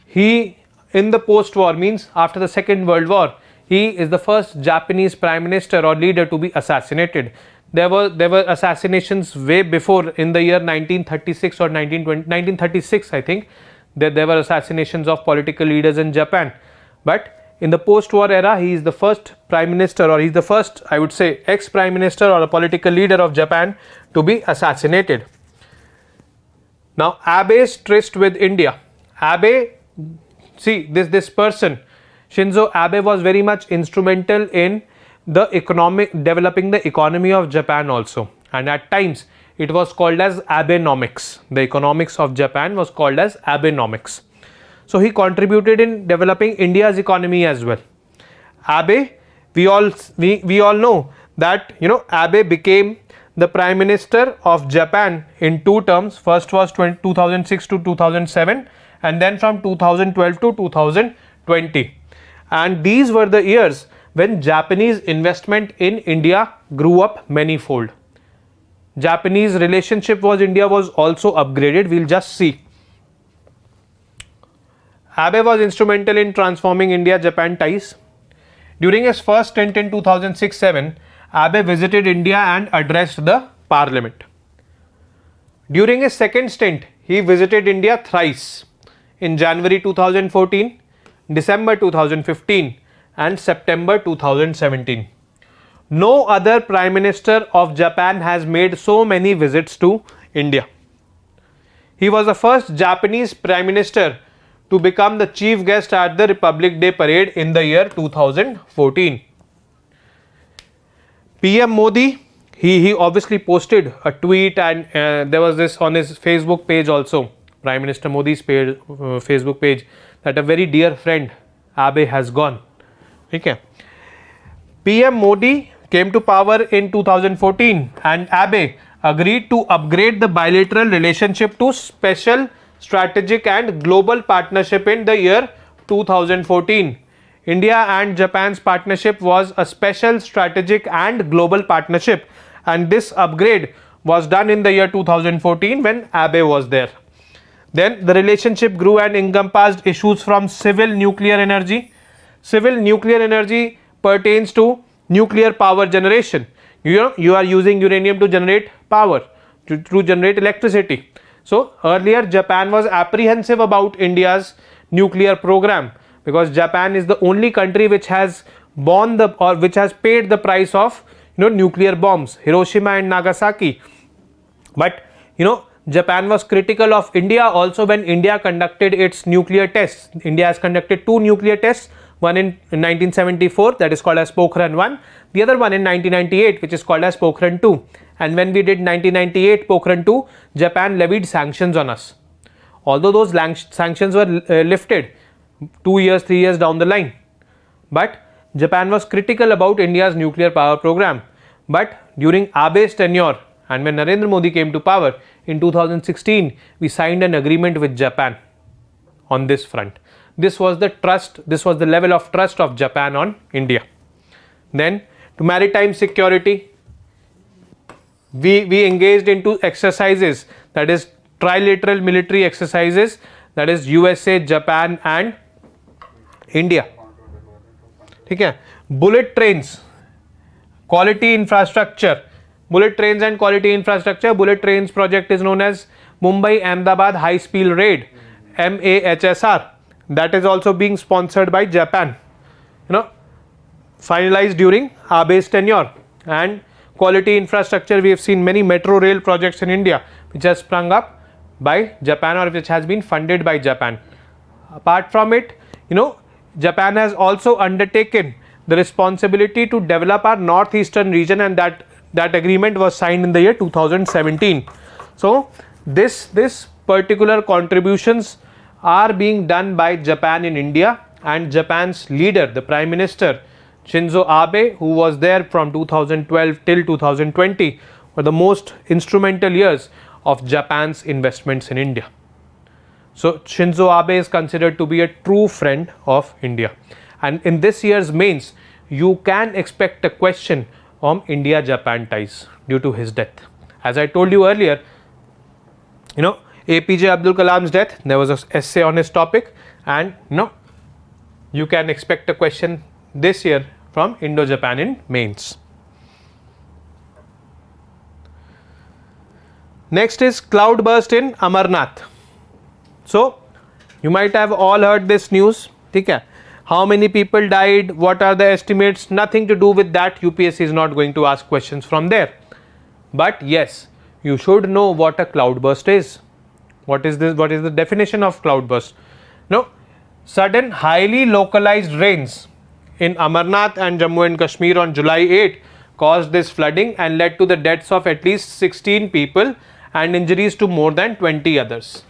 he, in the post-war, means after the Second World War, he is the first Japanese Prime Minister or leader to be assassinated. There were assassinations way before, in the year 1936 or 1936, I think, there were assassinations of political leaders in Japan. But in the post-war era, he is the first Prime Minister, or he is the first, I would say, ex-Prime Minister or a political leader of Japan to be assassinated. Now, Abe's tryst with India. Abe, see, this person, Shinzo Abe, was very much instrumental in developing the economy of Japan also, and at times it was called as Abenomics. The economics of Japan was called as Abenomics. So he contributed in developing India's economy as well. Abe, we all know that Abe became the Prime Minister of Japan in 2 terms. First was 2006 to 2007, and then from 2012 to 2020. And these were the years when Japanese investment in India grew up manifold. Japanese relationship with India was also upgraded. We'll just see. Abe was instrumental in transforming India-Japan ties. During his first stint in 2006-07, Abe visited India and addressed the parliament. During his second stint, he visited India thrice, in January 2014, December 2015, and September 2017. No other Prime Minister of Japan has made so many visits to India. He was the first Japanese Prime Minister to become the chief guest at the Republic Day parade in the year 2014. PM Modi, he obviously posted a tweet, and there was this on his Facebook page also, Prime Minister Modi's page, Facebook page, that a very dear friend Abe has gone. Okay. PM Modi came to power in 2014, and Abe agreed to upgrade the bilateral relationship to special strategic and global partnership in the year 2014. India and Japan's partnership was a special strategic and global partnership, and this upgrade was done in the year 2014 when Abe was there. Then the relationship grew and encompassed issues from civil nuclear energy. Civil nuclear energy pertains to nuclear power generation. You are using uranium to generate power, to generate electricity. So earlier Japan was apprehensive about India's nuclear program, because Japan is the only country which has borne the, or which has paid the price of, nuclear bombs, Hiroshima and Nagasaki. But Japan was critical of India also when India conducted its nuclear tests. India has conducted 2 nuclear tests, one in 1974, that is called as Pokhran 1, the other one in 1998, which is called as Pokhran 2. And when we did 1998 Pokhran 2, Japan levied sanctions on us. Although those sanctions were lifted 2 years, 3 years down the line, but Japan was critical about India's nuclear power program. But during Abe's tenure, and when Narendra Modi came to power in 2016, we signed an agreement with Japan on this front. This was the trust, this was the level of trust of Japan on India. Then to maritime security, we engaged into exercises, that is trilateral military exercises, that is USA, Japan and India. Okay. Bullet trains, quality infrastructure, bullet trains and quality infrastructure. Bullet trains project is known as Mumbai Ahmedabad High Speed Rail, MAHSR. That is also being sponsored by Japan, finalized during Abe's tenure. And quality infrastructure, we have seen many metro rail projects in India which has sprung up by Japan or which has been funded by Japan. Apart from it, Japan has also undertaken the responsibility to develop our northeastern region, and that agreement was signed in the year 2017. So this particular contributions are being done by Japan in India, and Japan's leader, the Prime Minister Shinzo Abe, who was there from 2012 till 2020, were the most instrumental years of Japan's investments in India. So Shinzo Abe is considered to be a true friend of India, and in this year's mains you can expect a question on India-Japan ties due to his death. As I told you earlier, APJ Abdul Kalam's death, there was an essay on his topic, and you can expect a question this year from Indo-Japan in mains. Next is Cloudburst in Amarnath. So you might have all heard this news. Okay. How many people died? What are the estimates? Nothing to do with that. UPSC is not going to ask questions from there. But yes, you should know what a cloudburst is. What is this? What is the definition of cloudburst? Sudden highly localized rains in Amarnath and Jammu and Kashmir on July 8 caused this flooding and led to the deaths of at least 16 people and injuries to more than 20 others.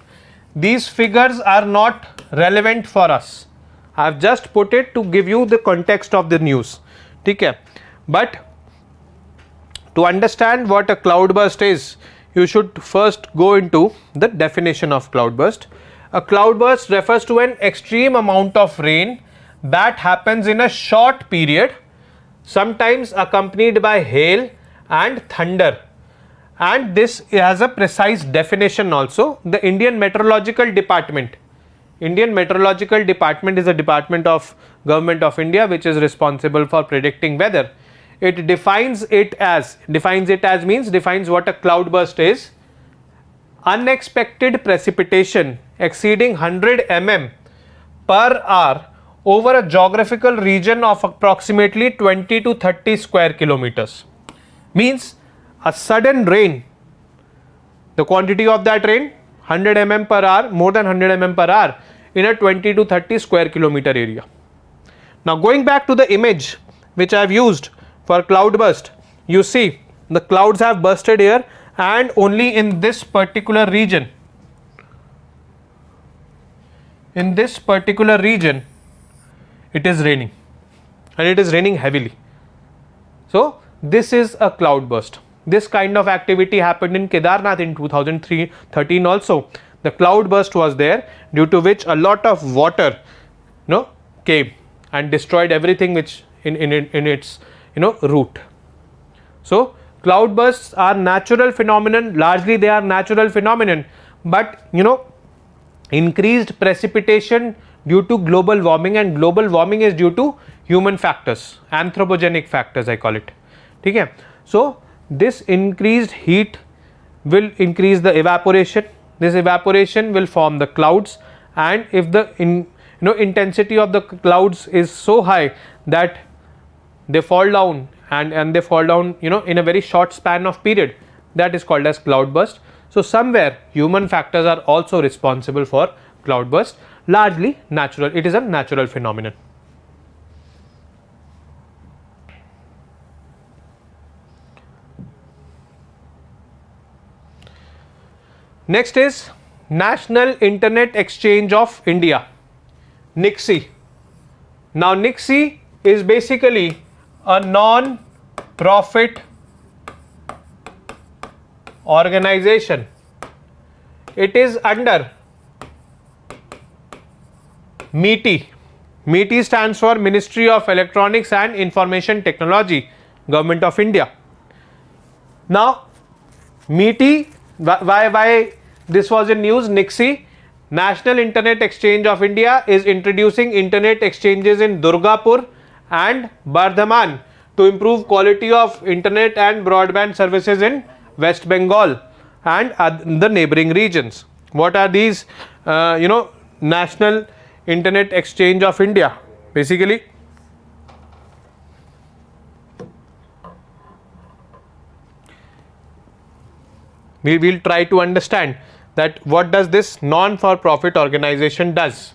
These figures are not relevant for us. I have just put it to give you the context of the news. Okay. But to understand what a cloudburst is, you should first go into the definition of cloudburst. A cloudburst refers to an extreme amount of rain that happens in a short period, sometimes accompanied by hail and thunder. And this has a precise definition also. The Indian Meteorological Department. Indian Meteorological Department is a department of Government of India which is responsible for predicting weather. It defines what a cloudburst is: unexpected precipitation exceeding 100 mm per hour over a geographical region of approximately 20 to 30 square kilometers. Means a sudden rain, the quantity of that rain 100 mm per hour, more than 100 mm per hour in a 20 to 30 square kilometer area. Now going back to the image which I have used for cloudburst, you see the clouds have bursted here and only in this particular region. In this particular region it is raining, and it is raining heavily. So this is a cloudburst. This kind of activity happened in Kedarnath in 2013 also. The cloudburst was there, due to which a lot of water came and destroyed everything which in its route. So cloudbursts are natural phenomenon, largely they are natural phenomenon, but increased precipitation due to global warming, and global warming is due to human factors, anthropogenic factors I call it. Okay. So this increased heat will increase the evaporation. This evaporation will form the clouds, and if the intensity of the clouds is so high that they fall down and they fall down in a very short span of period, that is called as cloudburst. So somewhere human factors are also responsible for cloudburst, largely natural. It is a natural phenomenon. Next is National Internet Exchange of India, NIXI. Now NIXI is basically a non-profit organization. It is under MeitY. MeitY stands for Ministry of Electronics and Information Technology, Government of India. Now MeitY, why this was in news? NIXI, National Internet Exchange of India, is introducing internet exchanges in Durgapur and Bardhaman to improve quality of internet and broadband services in West Bengal and the neighboring regions. What are these National Internet Exchange of India? Basically, we will try to understand that what does this non-for-profit organization does.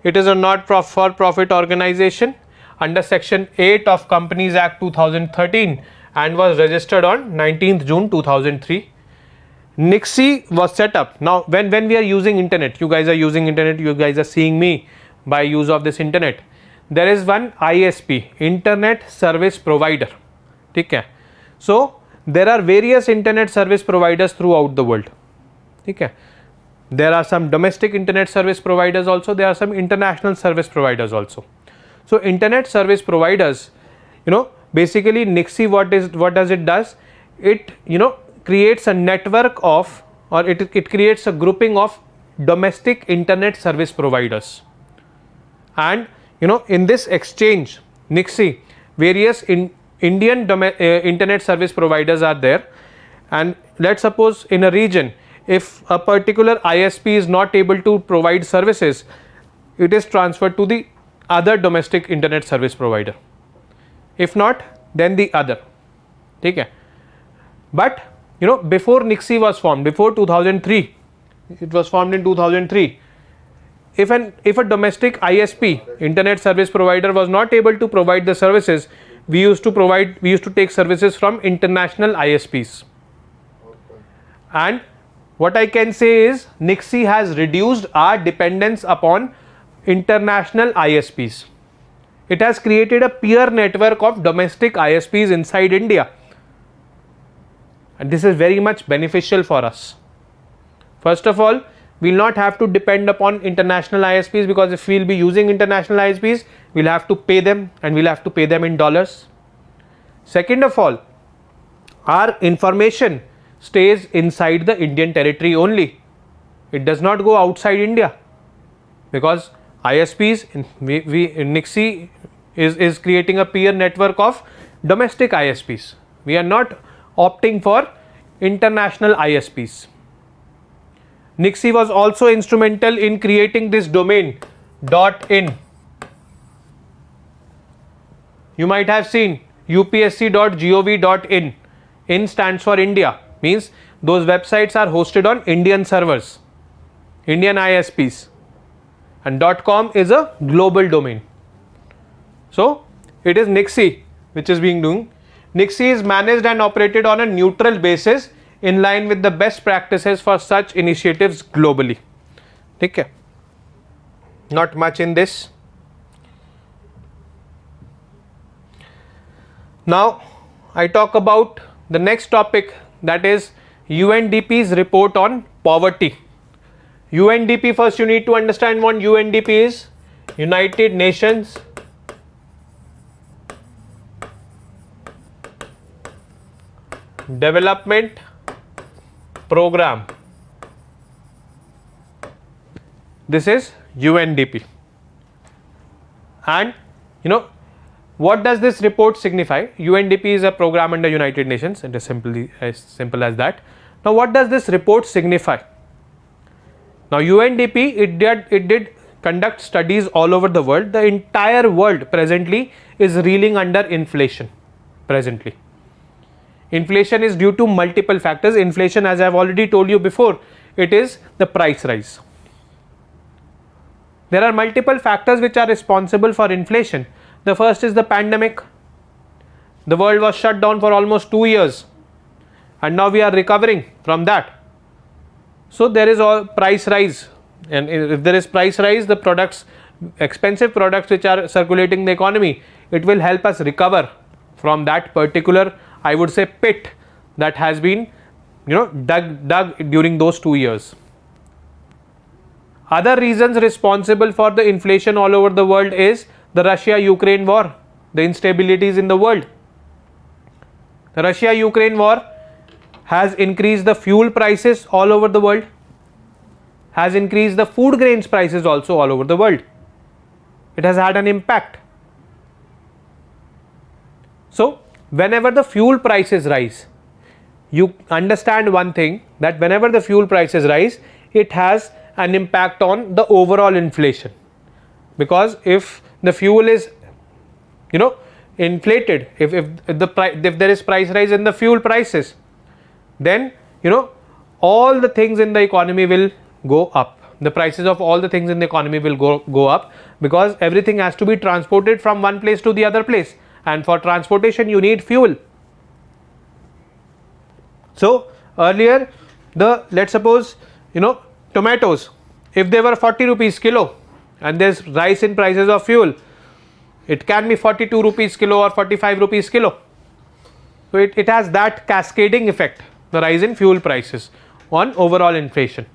It is a not-for-profit organization under Section 8 of Companies Act 2013 and was registered on 19th June 2003. NIXI was set up. Now when we are using internet, you guys are using internet, you guys are seeing me by use of this internet. There is one ISP, Internet Service Provider. Okay. So there are various internet service providers throughout the world. Okay. There are some domestic internet service providers also, there are some international service providers also. So internet service providers, basically NIXI, what does it does? It creates a network of, or it creates a grouping of domestic internet service providers. And in this exchange, NIXI, various Indian internet service providers are there. And let's suppose in a region, if a particular ISP is not able to provide services, it is transferred to the other domestic internet service provider. If not, then the other. Okay. But before NIXI was formed, before 2003, it was formed in 2003. If a domestic ISP, internet service provider, was not able to provide the services, we used to take services from international ISPs. And what I can say is NIXI has reduced our dependence upon international ISPs. It has created a peer network of domestic ISPs inside India. And this is very much beneficial for us. First of all, we will not have to depend upon international ISPs, because if we will be using international ISPs, we will have to pay them, and we will have to pay them in dollars. Second of all, our information stays inside the Indian territory only. It does not go outside India, because ISPs, NIXI is creating a peer network of domestic ISPs. We are not opting for international ISPs. NIXI was also instrumental in creating this domain .in. You might have seen upsc.gov.in. In stands for India, means those websites are hosted on Indian servers, Indian ISPs, and .com is a global domain. So it is NIXI which is being doing. NIXI is managed and operated on a neutral basis in line with the best practices for such initiatives globally. Okay. Not much in this. Now I talk about the next topic, that is UNDP's report on poverty. UNDP, first you need to understand what UNDP is. United Nations Development Program. This is UNDP. And what does this report signify? UNDP is a program under United Nations. It is simply as simple as that. Now what does this report signify? Now UNDP, it did conduct studies all over the world. The entire world presently is reeling under inflation presently. Inflation is due to multiple factors. Inflation, as I have already told you before, it is the price rise. There are multiple factors which are responsible for inflation. The first is the pandemic. The world was shut down for almost 2 years and now we are recovering from that. So there is a price rise, and if there is price rise, the products, expensive products which are circulating in the economy, it will help us recover from that particular, I would say, pit that has been dug during those 2 years. Other reasons responsible for the inflation all over the world is the Russia-Ukraine war, the instabilities in the world. The Russia-Ukraine war has increased the fuel prices all over the world, has increased the food grains prices also all over the world. It has had an impact. So whenever the fuel prices rise, you understand one thing, that whenever the fuel prices rise, it has an impact on the overall inflation, because if the fuel is inflated, if there is price rise in the fuel prices, then all the things in the economy will go up. The prices of all the things in the economy will go up, because everything has to be transported from one place to the other place, and for transportation you need fuel. So earlier, let's suppose tomatoes, if they were 40 rupees kilo and there's rise in prices of fuel, it can be 42 rupees kilo or 45 rupees kilo. So it has that cascading effect, the rise in fuel prices on overall inflation.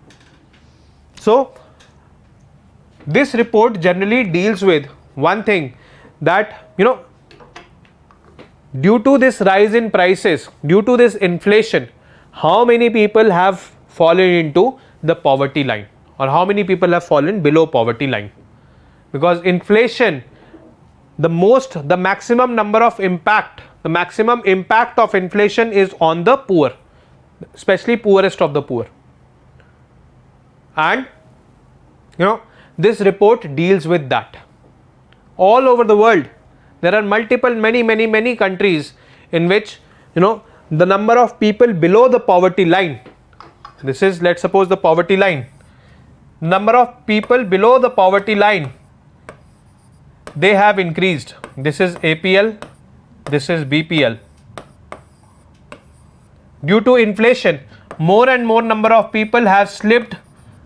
So this report generally deals with one thing, that due to this rise in prices, due to this inflation, how many people have fallen into the poverty line, or how many people have fallen below poverty line. Because inflation, the maximum impact of inflation is on the poor, especially poorest of the poor. And this report deals with that. All over the world, there are many countries in which the number of people below the poverty line, this is, let's suppose, the poverty line, number of people below the poverty line, they have increased. This is APL, this is BPL. Due to inflation, more and more number of people have slipped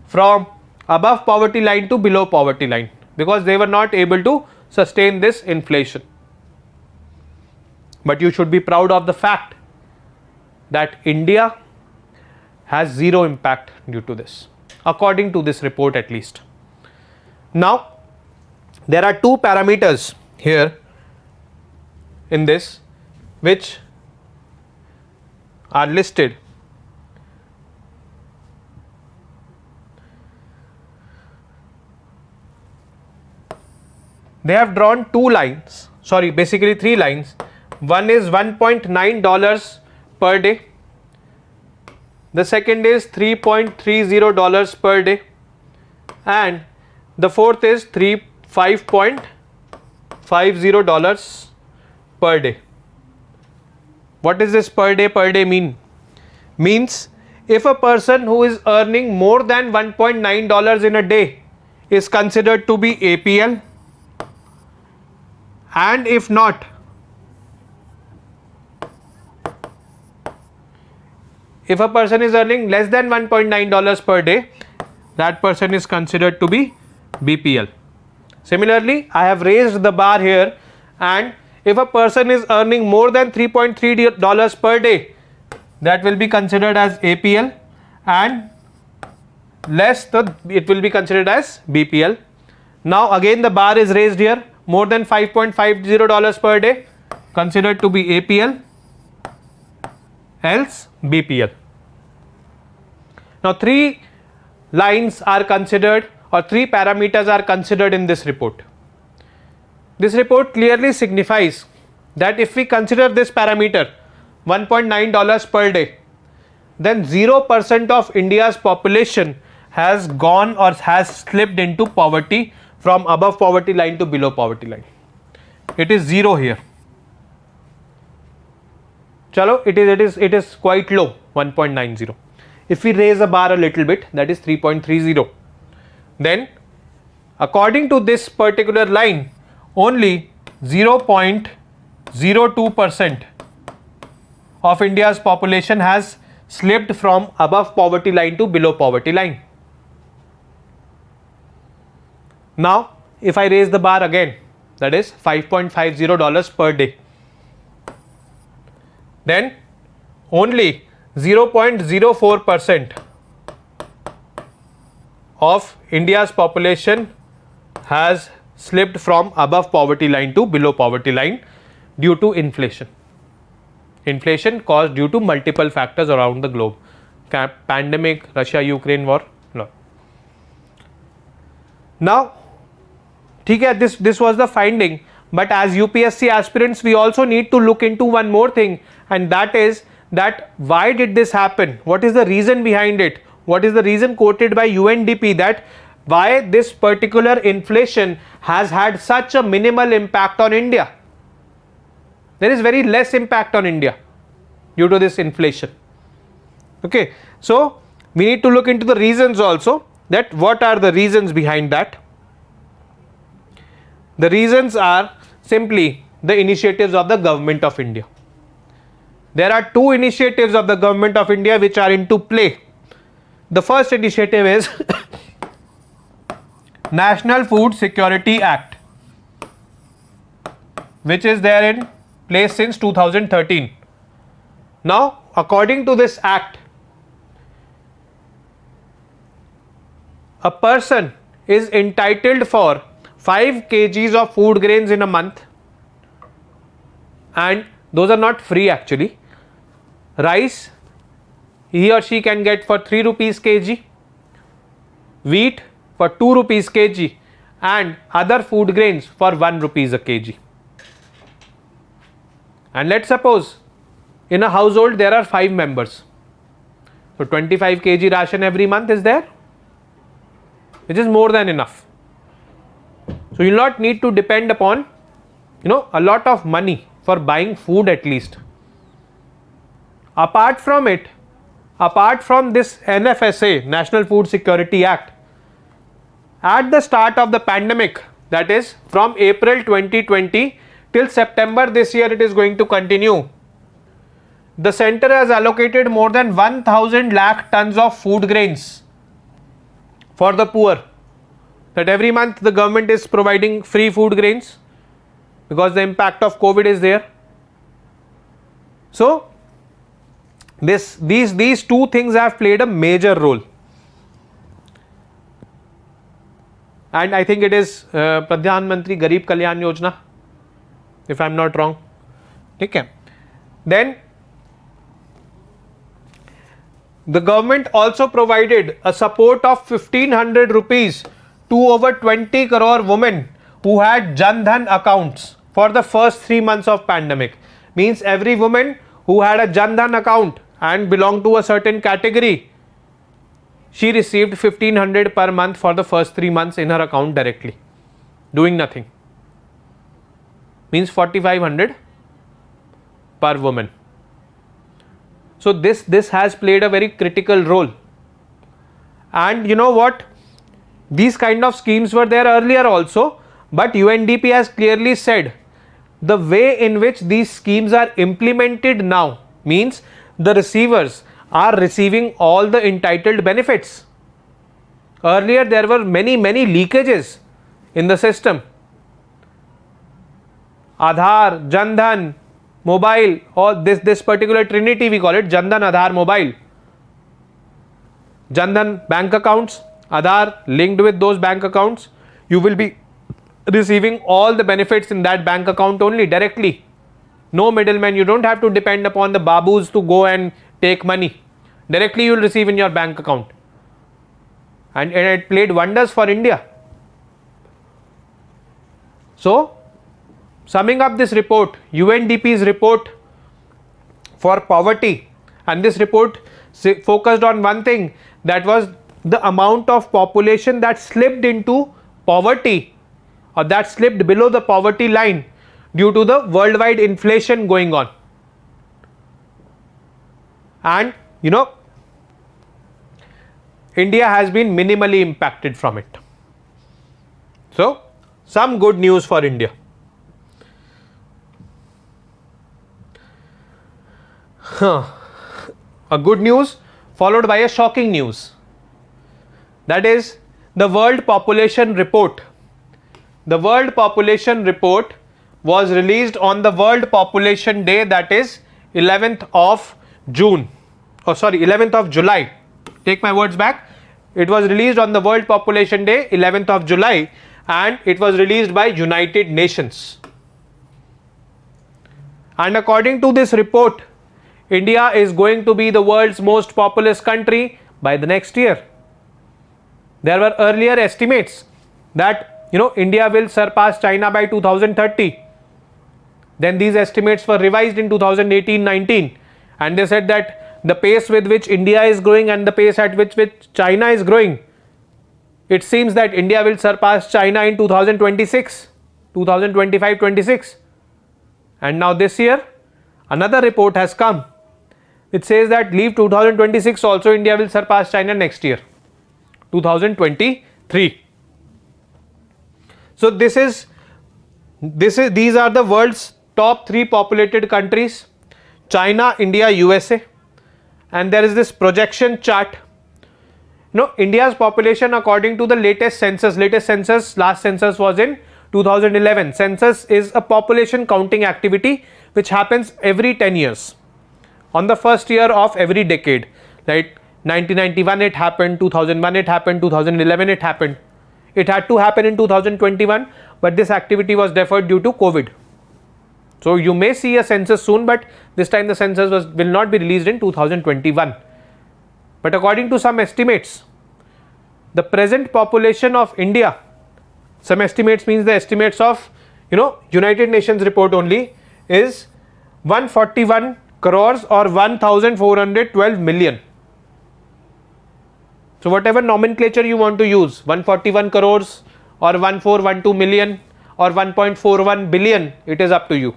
from above poverty line to below poverty line, because they were not able to sustain this inflation. But you should be proud of the fact that India has zero impact due to this, according to this report at least. Now, there are two parameters here in this which are listed. They have drawn basically 3 lines. One is $1.9 per day. The second is $3.30 per day. And the fourth is $5.50 per day. What is this per day mean? Means if a person who is earning more than $1.9 in a day is considered to be APL, and if not, if a person is earning less than $1.9 per day, that person is considered to be BPL. Similarly, I have raised the bar here, and if a person is earning more than $3.3 per day, that will be considered as APL, and less, it will be considered as BPL. Now again the bar is raised here, more than $5.50 per day, considered to be APL, else BPL. Now 3 lines are considered, or 3 parameters are considered in this report. This report clearly signifies that if we consider this parameter $1.9 per day, then 0% of India's population has gone or has slipped into poverty from above poverty line to below poverty line? It is 0 here. Chalo, it is quite low, 1.90. If we raise the bar a little bit, that is 3.30. Then according to this particular line, only 0.02% of India's population has slipped from above poverty line to below poverty line. Now, if I raise the bar again, that is $5.50 per day, then only 0.04% of India's population has slipped from above poverty line to below poverty line due to inflation. Inflation caused due to multiple factors around the globe. Pandemic, Russia-Ukraine war. No. Now, this was the finding, but as UPSC aspirants, we also need to look into one more thing, and that is that why did this happen? What is the reason behind it? What is the reason quoted by UNDP that why this particular inflation has had such a minimal impact on India? There is very less impact on India due to this inflation. Okay, so we need to look into the reasons also, that what are the reasons behind that. The reasons are simply the initiatives of the government of India. There are two initiatives of the government of India which are into play. The first initiative is National Food Security Act, which is there in place since 2013. Now, according to this act, a person is entitled for 5 kgs of food grains in a month, and those are not free actually. Rice he or she can get for 3 rupees kg, wheat for 2 rupees kg, and other food grains for 1 rupees a kg. And let's suppose in a household there are 5 members, so 25 kg ration every month is there, which is more than enough. So you will not need to depend upon a lot of money for buying food at least. Apart from it, apart from this NFSA, National Food Security Act, at the start of the pandemic, that is from April 2020 till September this year, it is going to continue. The center has allocated more than 1,000 lakh tons of food grains for the poor. That every month the government is providing free food grains because the impact of COVID is there. So these two things have played a major role, and I think it is Pradhan Mantri Garib Kalyan Yojana, if I am not wrong. Okay. Then the government also provided a support of 1,500 rupees to over 20 crore women who had Jan Dhan accounts for the first 3 months of pandemic. Means every woman who had a Jan Dhan account and belonged to a certain category, she received 1,500 per month for the first 3 months in her account directly, doing nothing. Means 4,500 per woman. So this has played a very critical role. And you know what? These kind of schemes were there earlier also, but UNDP has clearly said the way in which these schemes are implemented now means the receivers are receiving all the entitled benefits. Earlier there were many leakages in the system. Aadhaar, Jan Dhan, mobile, or this particular trinity we call it, Jan Dhan, Aadhaar, mobile. Jan Dhan bank accounts, Aadhaar linked with those bank accounts, you will be receiving all the benefits in that bank account only directly. No middleman, you don't have to depend upon the babus to go and take money. Directly you will receive in your bank account. And it played wonders for India. So, summing up this report, UNDP's report for poverty, and this report focused on one thing, that was the amount of population that slipped into poverty or that slipped below the poverty line due to the worldwide inflation going on. And India has been minimally impacted from it. So, some good news for India. A good news followed by a shocking news. That is the World Population Report. The World Population Report was released on the World Population Day, that is 11th of June. 11th of July. Take my words back. It was released on the World Population Day, 11th of July, and it was released by United Nations. And according to this report, India is going to be the world's most populous country by the next year. There were earlier estimates that India will surpass China by 2030. Then these estimates were revised in 2018-19, and they said that the pace with which India is growing and the pace at which China is growing, it seems that India will surpass China in 2026, 2025-26. And now this year, another report has come. It says that leave 2026 also, India will surpass China next year, 2023. So these are the world's top 3 populated countries: China, India, USA. And there is this projection chart. India's population according to the latest census, last census was in 2011. Census is a population counting activity which happens every 10 years. On the first year of every decade, like 1991 it happened, 2001 it happened, 2011 it happened. It had to happen in 2021, but this activity was deferred due to COVID. So you may see a census soon, but this time the census will not be released in 2021. But according to some estimates, the present population of India, some estimates means the estimates of United Nations report only, is 141 crores or 1412 million. So whatever nomenclature you want to use, 141 crores or 1412 million or 1.41 billion, it is up to you.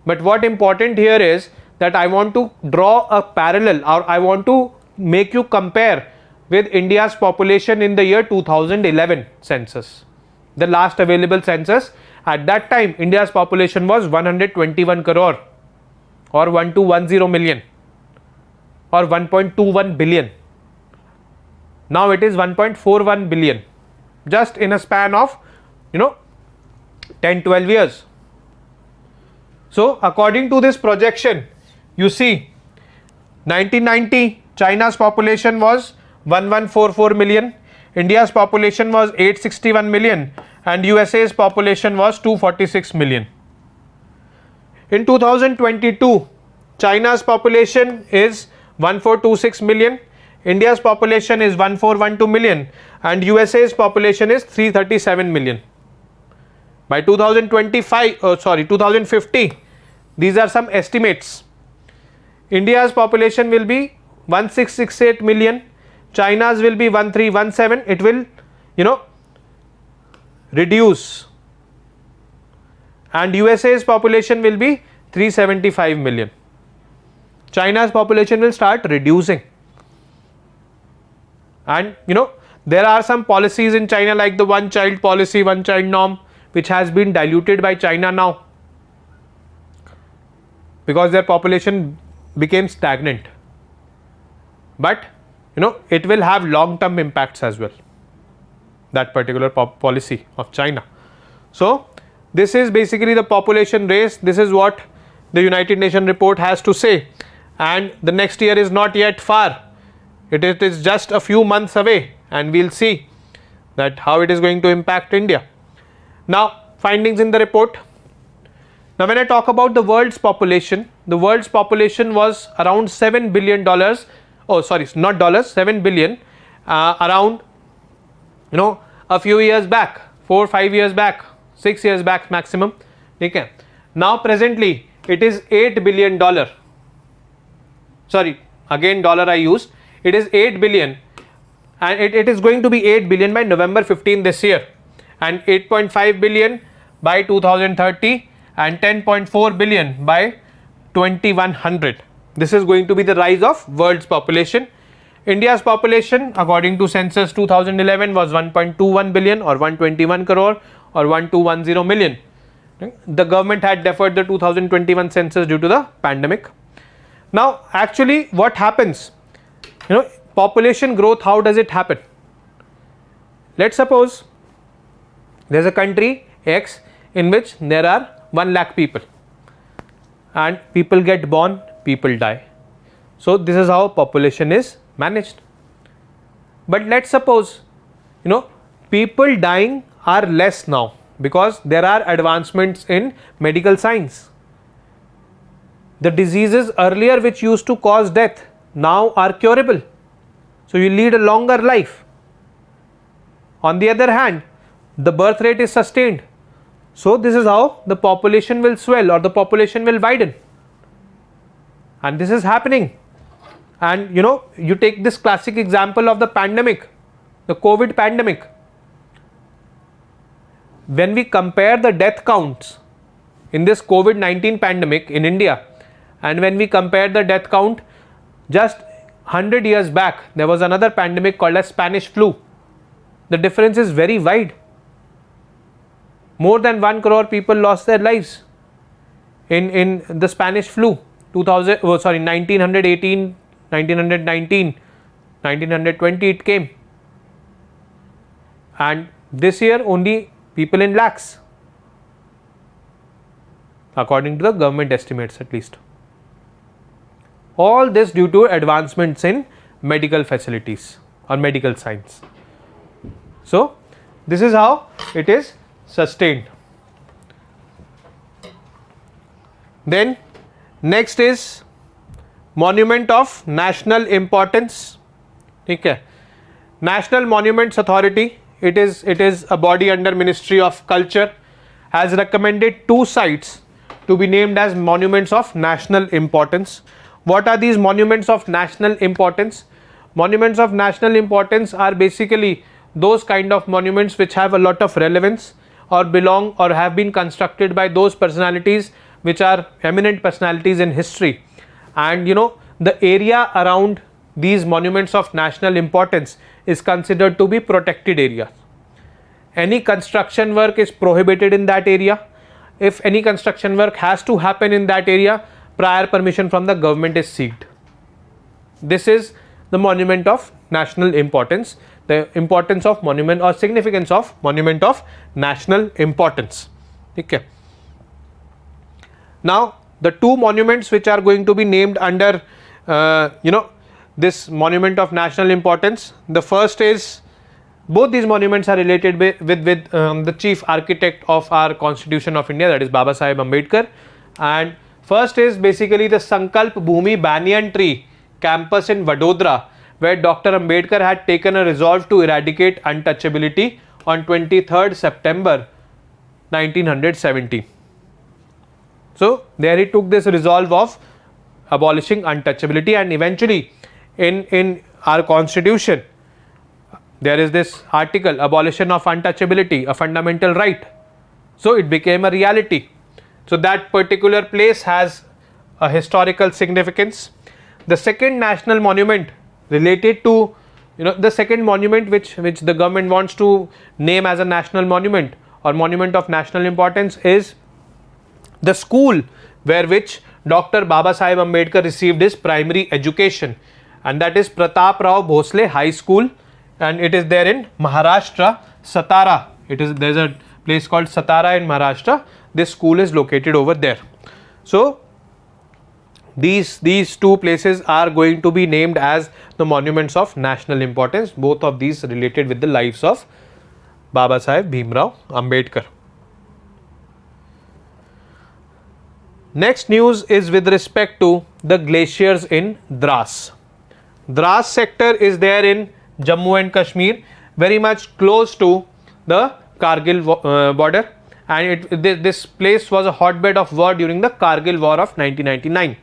But what important here is that I want to draw a parallel, or I want to make you compare with India's population in the year 2011 census. The last available census, at that time India's population was 121 crore or 1210 million or 1.21 billion. Now it is 1.41 billion, just in a span of 10-12 years. So according to this projection, you see 1990 China's population was 1144 million, India's population was 861 million, and USA's population was 246 million. In 2022, China's population is 1426 million, India's population is 1412 million, and USA's population is 337 million. By 2050, these are some estimates. India's population will be 1668 million, China's will be 1317. It will reduce, and USA's population will be 375 million. China's population will start reducing. And there are some policies in China like the one child policy, one child norm, which has been diluted by China now because their population became stagnant. But it will have long-term impacts as well, that particular policy of China. So this is basically the population race. This is what the United Nations report has to say, and the next year is not yet far. It is just a few months away, and we'll see that how it is going to impact India. Now, findings in the report. Now, when I talk about the world's population was around $7 billion. Oh, sorry, not dollars, 7 billion. Around, a few years back, 4-5 years back, 6 years back maximum. Okay. Now, presently, it is $8 billion. Sorry, again dollar I used. it is 8 billion, and it is going to be 8 billion by November 15 this year, and 8.5 billion by 2030, and 10.4 billion by 2100. This is going to be the rise of world's population. India's population according to census 2011 was 1.21 billion or 121 crore or 1210 million. The government had deferred the 2021 census due to the pandemic. Now actually what happens, population growth, how does it happen? Let's suppose there is a country X in which there are 1 lakh people, and people get born, people die. So this is how population is managed. But let's suppose people dying are less now because there are advancements in medical science. The diseases earlier which used to cause death now are curable, so you lead a longer life. On the other hand, the birth rate is sustained, so this is how the population will swell or the population will widen, and this is happening. And you take this classic example of the pandemic, the COVID pandemic. When we compare the death counts in this COVID-19 pandemic in India, and when we compare the death count just 100 years back, there was another pandemic called as Spanish flu. The difference is very wide. More than 1 crore people lost their lives in the Spanish flu. 1918, 1919, 1920 it came, and this year only people in lakhs, according to the government estimates at least. All this due to advancements in medical facilities or medical science. So this is how it is sustained. Then next is monument of national importance. Okay. National Monuments Authority, it is a body under Ministry of Culture, has recommended 2 sites to be named as monuments of national importance. What are these monuments of national importance? Monuments of national importance are basically those kind of monuments which have a lot of relevance or belong or have been constructed by those personalities which are eminent personalities in history, and the area around these monuments of national importance is considered to be protected area. Any construction work is prohibited in that area. If any construction work has to happen in that area, prior permission from the government is sought. This is the monument of national importance, the importance of monument or significance of monument of national importance. Okay. Now the 2 monuments which are going to be named under this monument of national importance, the first is, both these monuments are related with the chief architect of our Constitution of India, that is Baba Saheb Ambedkar. And first is basically the Sankalp Bhumi Banyan Tree campus in Vadodara, where Dr. Ambedkar had taken a resolve to eradicate untouchability on 23rd September 1970. So there he took this resolve of abolishing untouchability, and eventually in our Constitution there is this article, abolition of untouchability, a fundamental right. So it became a reality. So that particular place has a historical significance. The second national monument related to the second monument which the government wants to name as a national monument or monument of national importance is the school where which Dr. Baba Saheb Ambedkar received his primary education, and that is Pratap Rao Bhosle High School, and it is there in Maharashtra, Satara. There is a place called Satara in Maharashtra. This school is located over there. So these 2 places are going to be named as the monuments of national importance, both of these related with the lives of Baba Saheb Bhimrao Ambedkar. Next news is with respect to the glaciers in Dras. Dras sector is there in Jammu and Kashmir, very much close to the Kargil border, and this place was a hotbed of war during the Kargil war of 1999.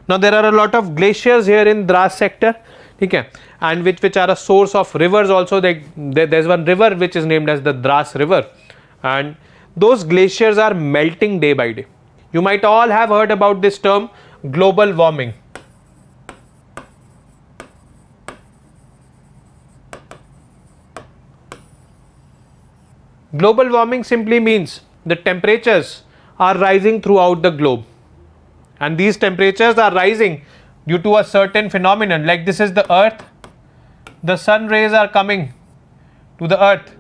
Now there are a lot of glaciers here in Dras sector. Okay, and which are a source of rivers also. There's one river which is named as the Dras River, and those glaciers are melting day by day. You might all have heard about this term global warming. Global warming simply means the temperatures are rising throughout the globe, and these temperatures are rising due to a certain phenomenon. Like this is the earth, the sun rays are coming to the earth,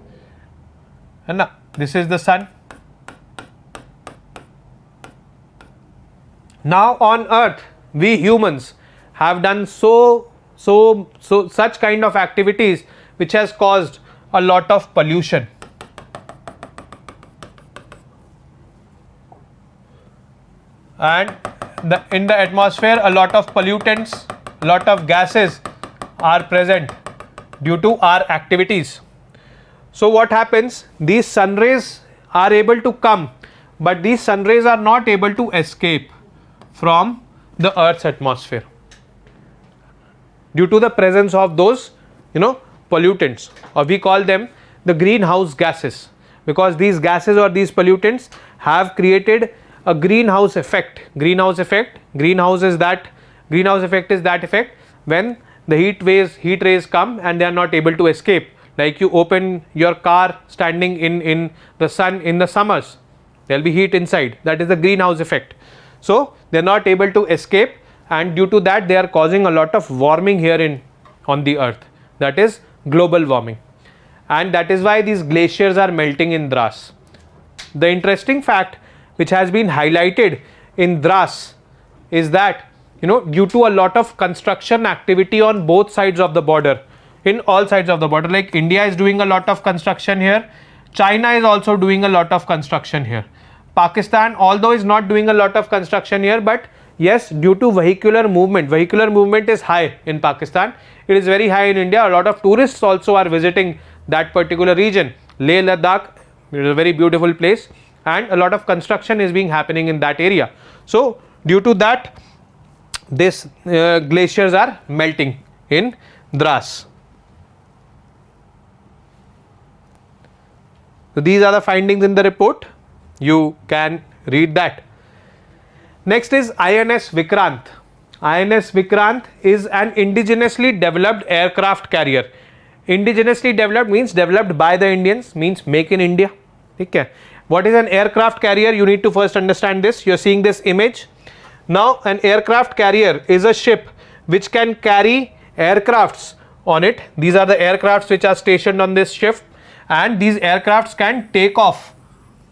and now this is the sun. Now on earth we humans have done such kind of activities which has caused a lot of pollution. And in the atmosphere, a lot of pollutants, a lot of gases are present due to our activities. So what happens? These sun rays are able to come, but these sun rays are not able to escape from the Earth's atmosphere due to the presence of those, pollutants, or we call them the greenhouse gases, because these gases or these pollutants have created a greenhouse effect. Greenhouse effect is that effect when the heat rays come and they are not able to escape. Like you open your car standing in the sun in the summers, there will be heat inside. That is the greenhouse effect. So they are not able to escape, and due to that they are causing a lot of warming here on the earth. That is global warming, and that is why these glaciers are melting in Dras. The interesting fact which has been highlighted in Dras is that due to a lot of construction activity on both sides of the border, in all sides of the border, like India is doing a lot of construction here, China is also doing a lot of construction here, Pakistan although is not doing a lot of construction here, but yes, due to vehicular movement is high in Pakistan, it is very high in India. A lot of tourists also are visiting that particular region. Leh Ladakh is a very beautiful place, and a lot of construction is being happening in that area. So due to that, this glaciers are melting in Dras. So these are the findings in the report. You can read that. Next is INS Vikrant. INS Vikrant is an indigenously developed aircraft carrier. Indigenously developed means developed by the Indians, means make in India. Okay. What is an aircraft carrier? You need to first understand this. You are seeing this image. Now an aircraft carrier is a ship which can carry aircrafts on it. These are the aircrafts which are stationed on this ship, and these aircrafts can take off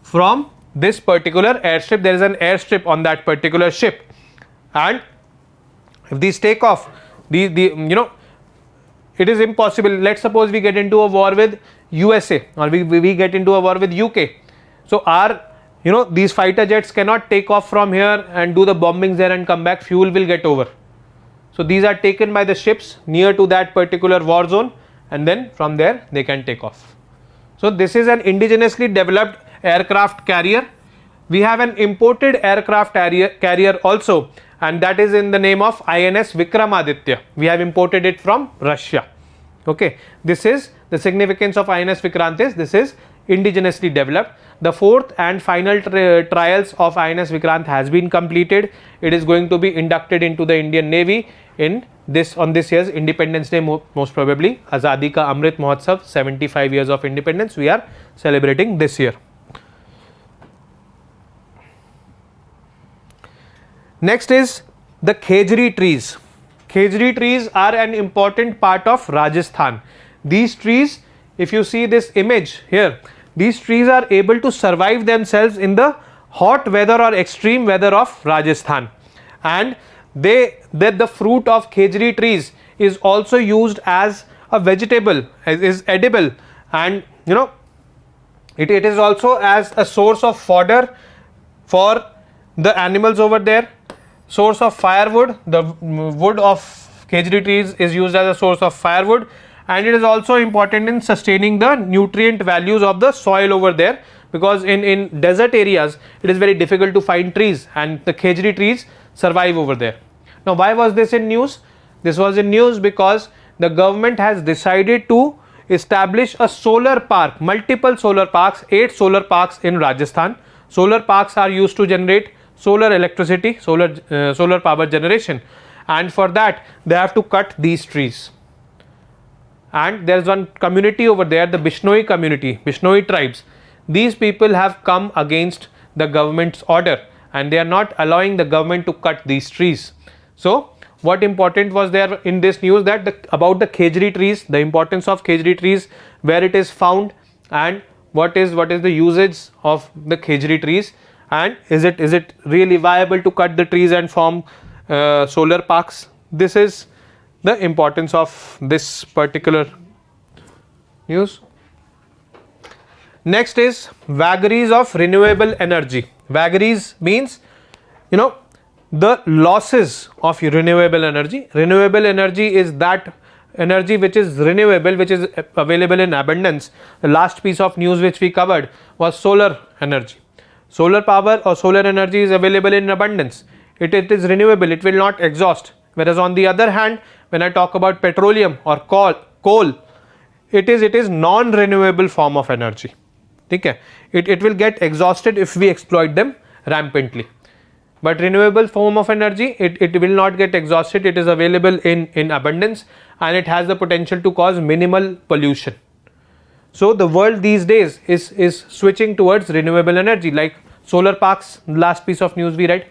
from this particular airstrip. There is an airstrip on that particular ship, and if these take off, it is impossible. Let's suppose we get into a war with USA, or we get into a war with UK. So these fighter jets cannot take off from here and do the bombings there and come back. Fuel will get over. So these are taken by the ships near to that particular war zone, and then from there they can take off. So this is an indigenously developed aircraft carrier. We have an imported aircraft carrier also, and that is in the name of INS Vikramaditya. We have imported it from Russia. Okay, this is the significance of INS Vikrant is this is indigenously developed. The fourth and final trials of INS Vikrant has been completed. It is going to be inducted into the Indian Navy on this year's Independence Day, most probably. Azadi Ka Amrit Mahotsav, 75 years of independence we are celebrating this year. Next is the khejri trees. Khejri trees are an important part of Rajasthan. These trees, if you see this image here, these trees are able to survive themselves in the hot weather or extreme weather of Rajasthan, and the fruit of khejri trees is also used as a vegetable, is edible, and it is also as a source of fodder for the animals over there, source of firewood. The wood of khejri trees is used as a source of firewood, and it is also important in sustaining the nutrient values of the soil over there, because in desert areas it is very difficult to find trees, and the khejri trees survive over there. Now why was this in news? This was in news because the government has decided to establish a solar park, multiple solar parks, 8 solar parks in Rajasthan. Solar parks are used to generate solar electricity, solar power generation, and for that they have to cut these trees. And there is one community over there, the Bishnoi community, Bishnoi tribes. These people have come against the government's order and they are not allowing the government to cut these trees. So what important was there in this news, that about the khejri trees, the importance of khejri trees, where it is found, and what is the usage of the khejri trees, and is it really viable to cut the trees and form solar parks. This is the importance of this particular news. Next is vagaries of renewable energy. Vagaries means, the losses of renewable energy. Renewable energy is that energy which is renewable, which is available in abundance. The last piece of news which we covered was solar energy. Solar power or solar energy is available in abundance. It is renewable, it will not exhaust. Whereas on the other hand, when I talk about petroleum or coal, it is non-renewable form of energy. Okay? It will get exhausted if we exploit them rampantly. But renewable form of energy, it will not get exhausted, it is available in abundance, and it has the potential to cause minimal pollution. So the world these days is switching towards renewable energy, like solar parks, last piece of news we read.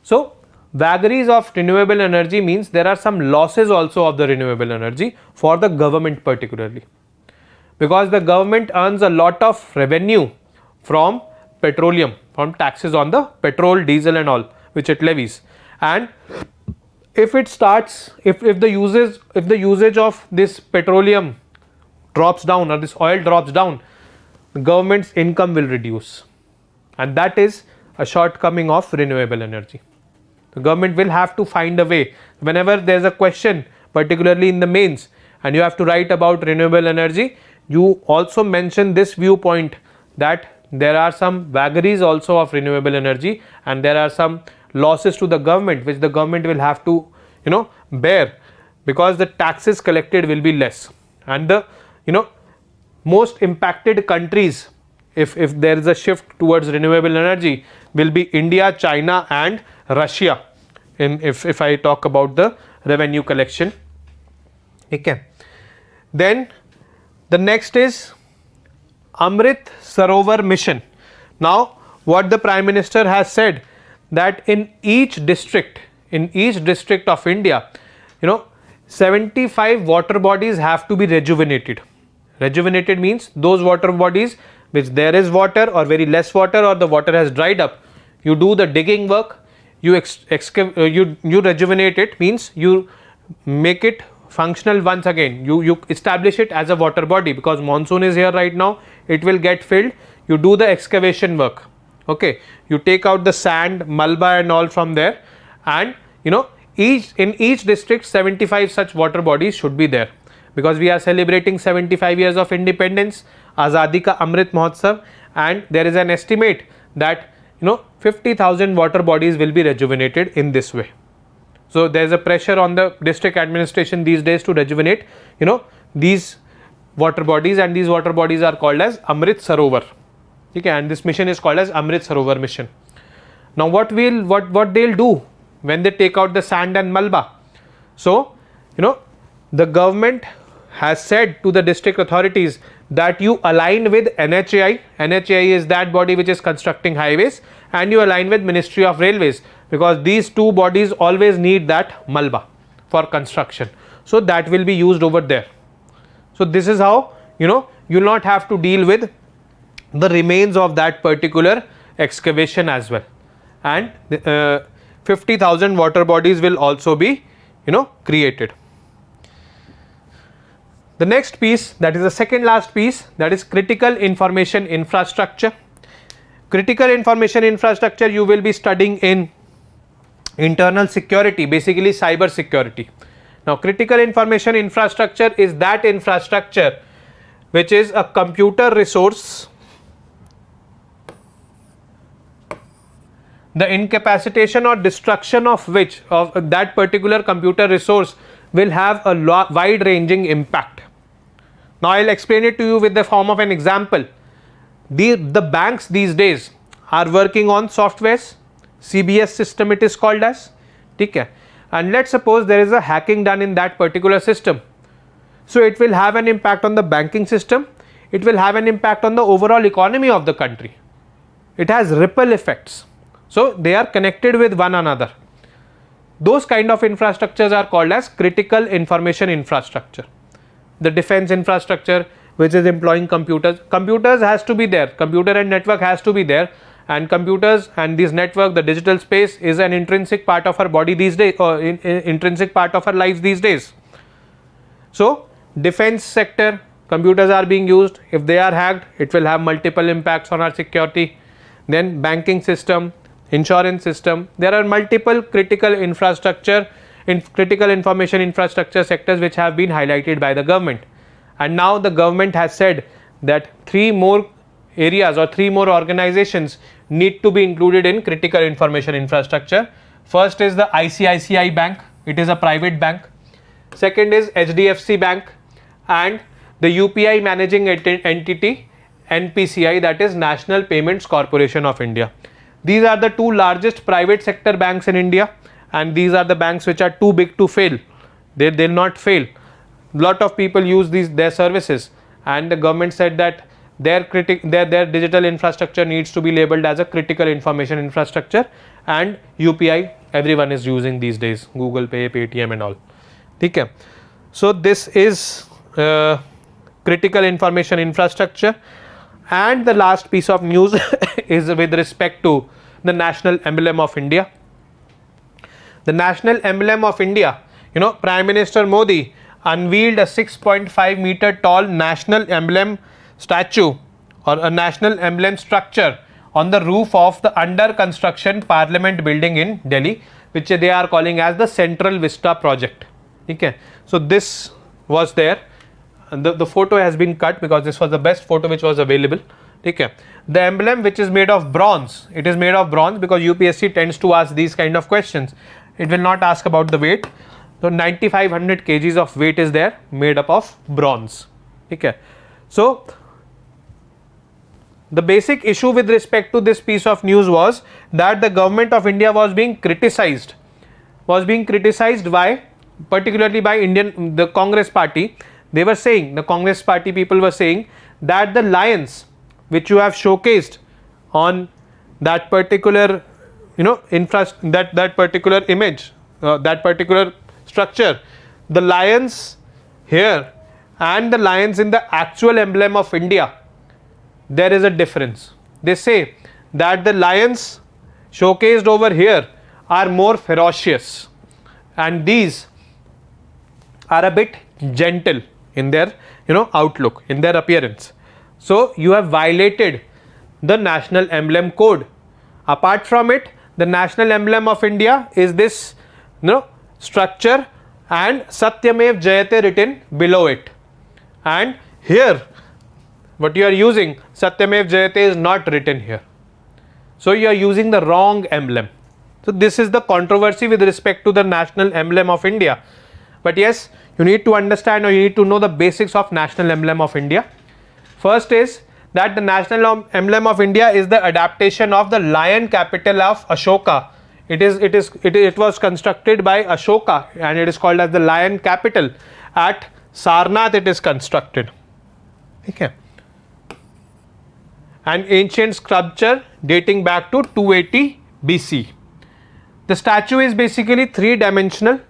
So vagaries of renewable energy means there are some losses also of the renewable energy for the government particularly, because the government earns a lot of revenue from petroleum, from taxes on the petrol, diesel and all which it levies. And if it starts, if the usage of this petroleum drops down, or this oil drops down, the government's income will reduce, and that is a shortcoming of renewable energy. The government will have to find a way. Whenever there is a question, particularly in the mains, and you have to write about renewable energy, you also mention this viewpoint, that there are some vagaries also of renewable energy and there are some losses to the government which the government will have to bear, because the taxes collected will be less. And the most impacted countries, if there is a shift towards renewable energy, will be India, China and Russia, if I talk about the revenue collection. Okay. Then the next is Amrit Sarovar mission. Now what the Prime Minister has said, that in each district of India, 75 water bodies have to be rejuvenated. Rejuvenated means those water bodies which there is water or very less water, or the water has dried up. You do the digging work, you rejuvenate it, means you make it functional once again. You establish it as a water body, because monsoon is here right now, it will get filled. You do the excavation work. Okay, you take out the sand, malba and all from there, and in each district 75 such water bodies should be there, because we are celebrating 75 years of independence, Azadi Ka Amrit Mahotsav, and there is an estimate that 50,000 water bodies will be rejuvenated in this way. So there is a pressure on the district administration these days to rejuvenate these water bodies, and these water bodies are called as Amrit Sarovar. Okay, and this mission is called as Amrit Sarovar mission. Now what they'll do when they take out the sand and malba? So the government has said to the district authorities that you align with NHAI. NHAI is that body which is constructing highways, and you align with Ministry of Railways, because these two bodies always need that malba for construction. So that will be used over there. So this is how you'll not have to deal with the remains of that particular excavation as well. And 50,000 water bodies will also be created. The next piece, that is the second last piece, that is critical information infrastructure. Critical information infrastructure you will be studying in internal security, basically cyber security. Now critical information infrastructure is that infrastructure which is a computer resource, the incapacitation or destruction of which, of that particular computer resource, will have a wide ranging impact. Now I'll explain it to you with the form of an example. The banks these days are working on softwares, CBS system it is called as, okay? And let's suppose there is a hacking done in that particular system. So it will have an impact on the banking system, it will have an impact on the overall economy of the country. It has ripple effects. So they are connected with one another. Those kind of infrastructures are called as critical information infrastructure. The defense infrastructure, which is employing computers has to be there, computer and network has to be there, and computers and this network, the digital space, is an intrinsic part of our body these days, or intrinsic part of our lives these days. So defense sector, computers are being used. If they are hacked, it will have multiple impacts on our security. Then banking system, insurance system, there are multiple critical infrastructure, critical information infrastructure sectors which have been highlighted by the government. And now the government has said that 3 more areas or 3 more organizations need to be included in critical information infrastructure. First is the ICICI Bank, it is a private bank. Second is HDFC Bank, and the UPI managing entity NPCI, that is National Payments Corporation of India. These are the 2 largest private sector banks in India, and these are the banks which are too big to fail. They will not fail. Lot of people use their services, and the government said that their digital infrastructure needs to be labeled as a critical information infrastructure, and UPI everyone is using these days, Google Pay, Paytm and all. Okay. So this is critical information infrastructure. And the last piece of news is with respect to the national emblem of India. The national emblem of India, Prime Minister Modi unveiled a 6.5 meter tall national emblem statue or a national emblem structure on the roof of the under construction Parliament building in Delhi, which they are calling as the Central Vista project. Okay. So this was there. The photo has been cut because this was the best photo which was available. Okay. The emblem, which is made of bronze, it is made of bronze because UPSC tends to ask these kind of questions. It will not ask about the weight. So 9500 kgs of weight is there, made up of bronze. Okay. So the basic issue with respect to this piece of news was that the government of India was being criticized by, particularly by the Congress party. They were saying, the Congress party people were saying that the lions which you have showcased on that particular, that particular image, that particular structure, the lions here and the lions in the actual emblem of India, there is a difference. They say that the lions showcased over here are more ferocious, and these are a bit gentle in their outlook, in their appearance. So you have violated the national emblem code. Apart from it, the national emblem of India is this structure and Satyamev Jayate written below it, and here what you are using, Satyamev Jayate, is not written here. So you are using the wrong emblem. So this is the controversy with respect to the national emblem of India. But yes, you need to understand, or you need to know the basics of national emblem of India. First is that the national emblem of India is the adaptation of the lion capital of Ashoka. It was constructed by Ashoka, and it is called as the lion capital. At Sarnath it is constructed. Okay. An ancient sculpture dating back to 280 BC. The statue is basically 3-dimensional,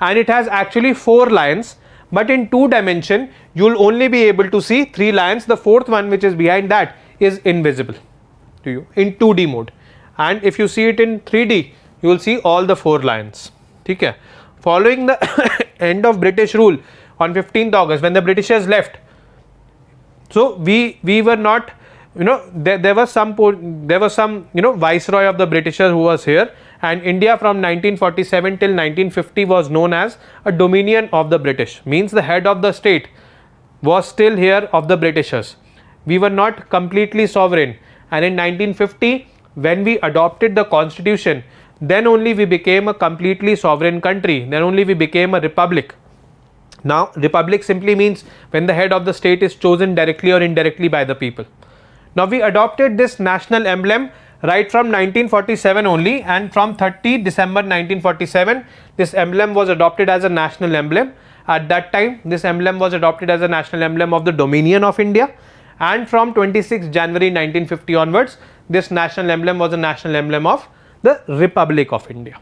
and it has actually 4 lions, but in 2 dimension you will only be able to see 3 lions. The 4th one, which is behind that, is invisible to you in 2D mode, and if you see it in 3D, you will see all the 4 lions. Okay. Following the end of British rule on 15th August, when the Britishers left, so we were not, there was some viceroy of the Britishers who was here, and India from 1947 till 1950 was known as a dominion of the British. Means the head of the state was still here of the Britishers. We were not completely sovereign, and in 1950 when we adopted the constitution, then only we became a completely sovereign country, then only we became a republic. Now, republic simply means when the head of the state is chosen directly or indirectly by the people. Now, we adopted this national emblem right from 1947 only, and from 30 December 1947, this emblem was adopted as a national emblem. At that time, this emblem was adopted as a national emblem of the Dominion of India, and from 26 January 1950 onwards, this national emblem was a national emblem of the Republic of India.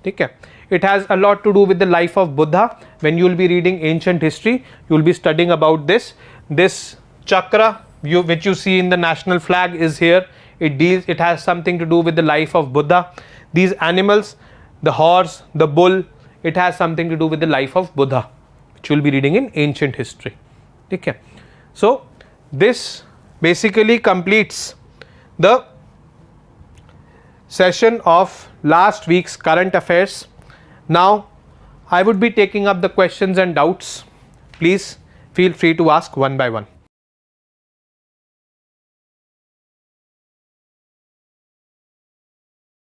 Okay. It has a lot to do with the life of Buddha. When you will be reading ancient history, you will be studying about this. This chakra which you see in the national flag is here. It has something to do with the life of Buddha. These animals, the horse, the bull, it has something to do with the life of Buddha, which you will be reading in ancient history. Okay. So, this basically completes the session of last week's current affairs. Now, I would be taking up the questions and doubts. Please feel free to ask one by one.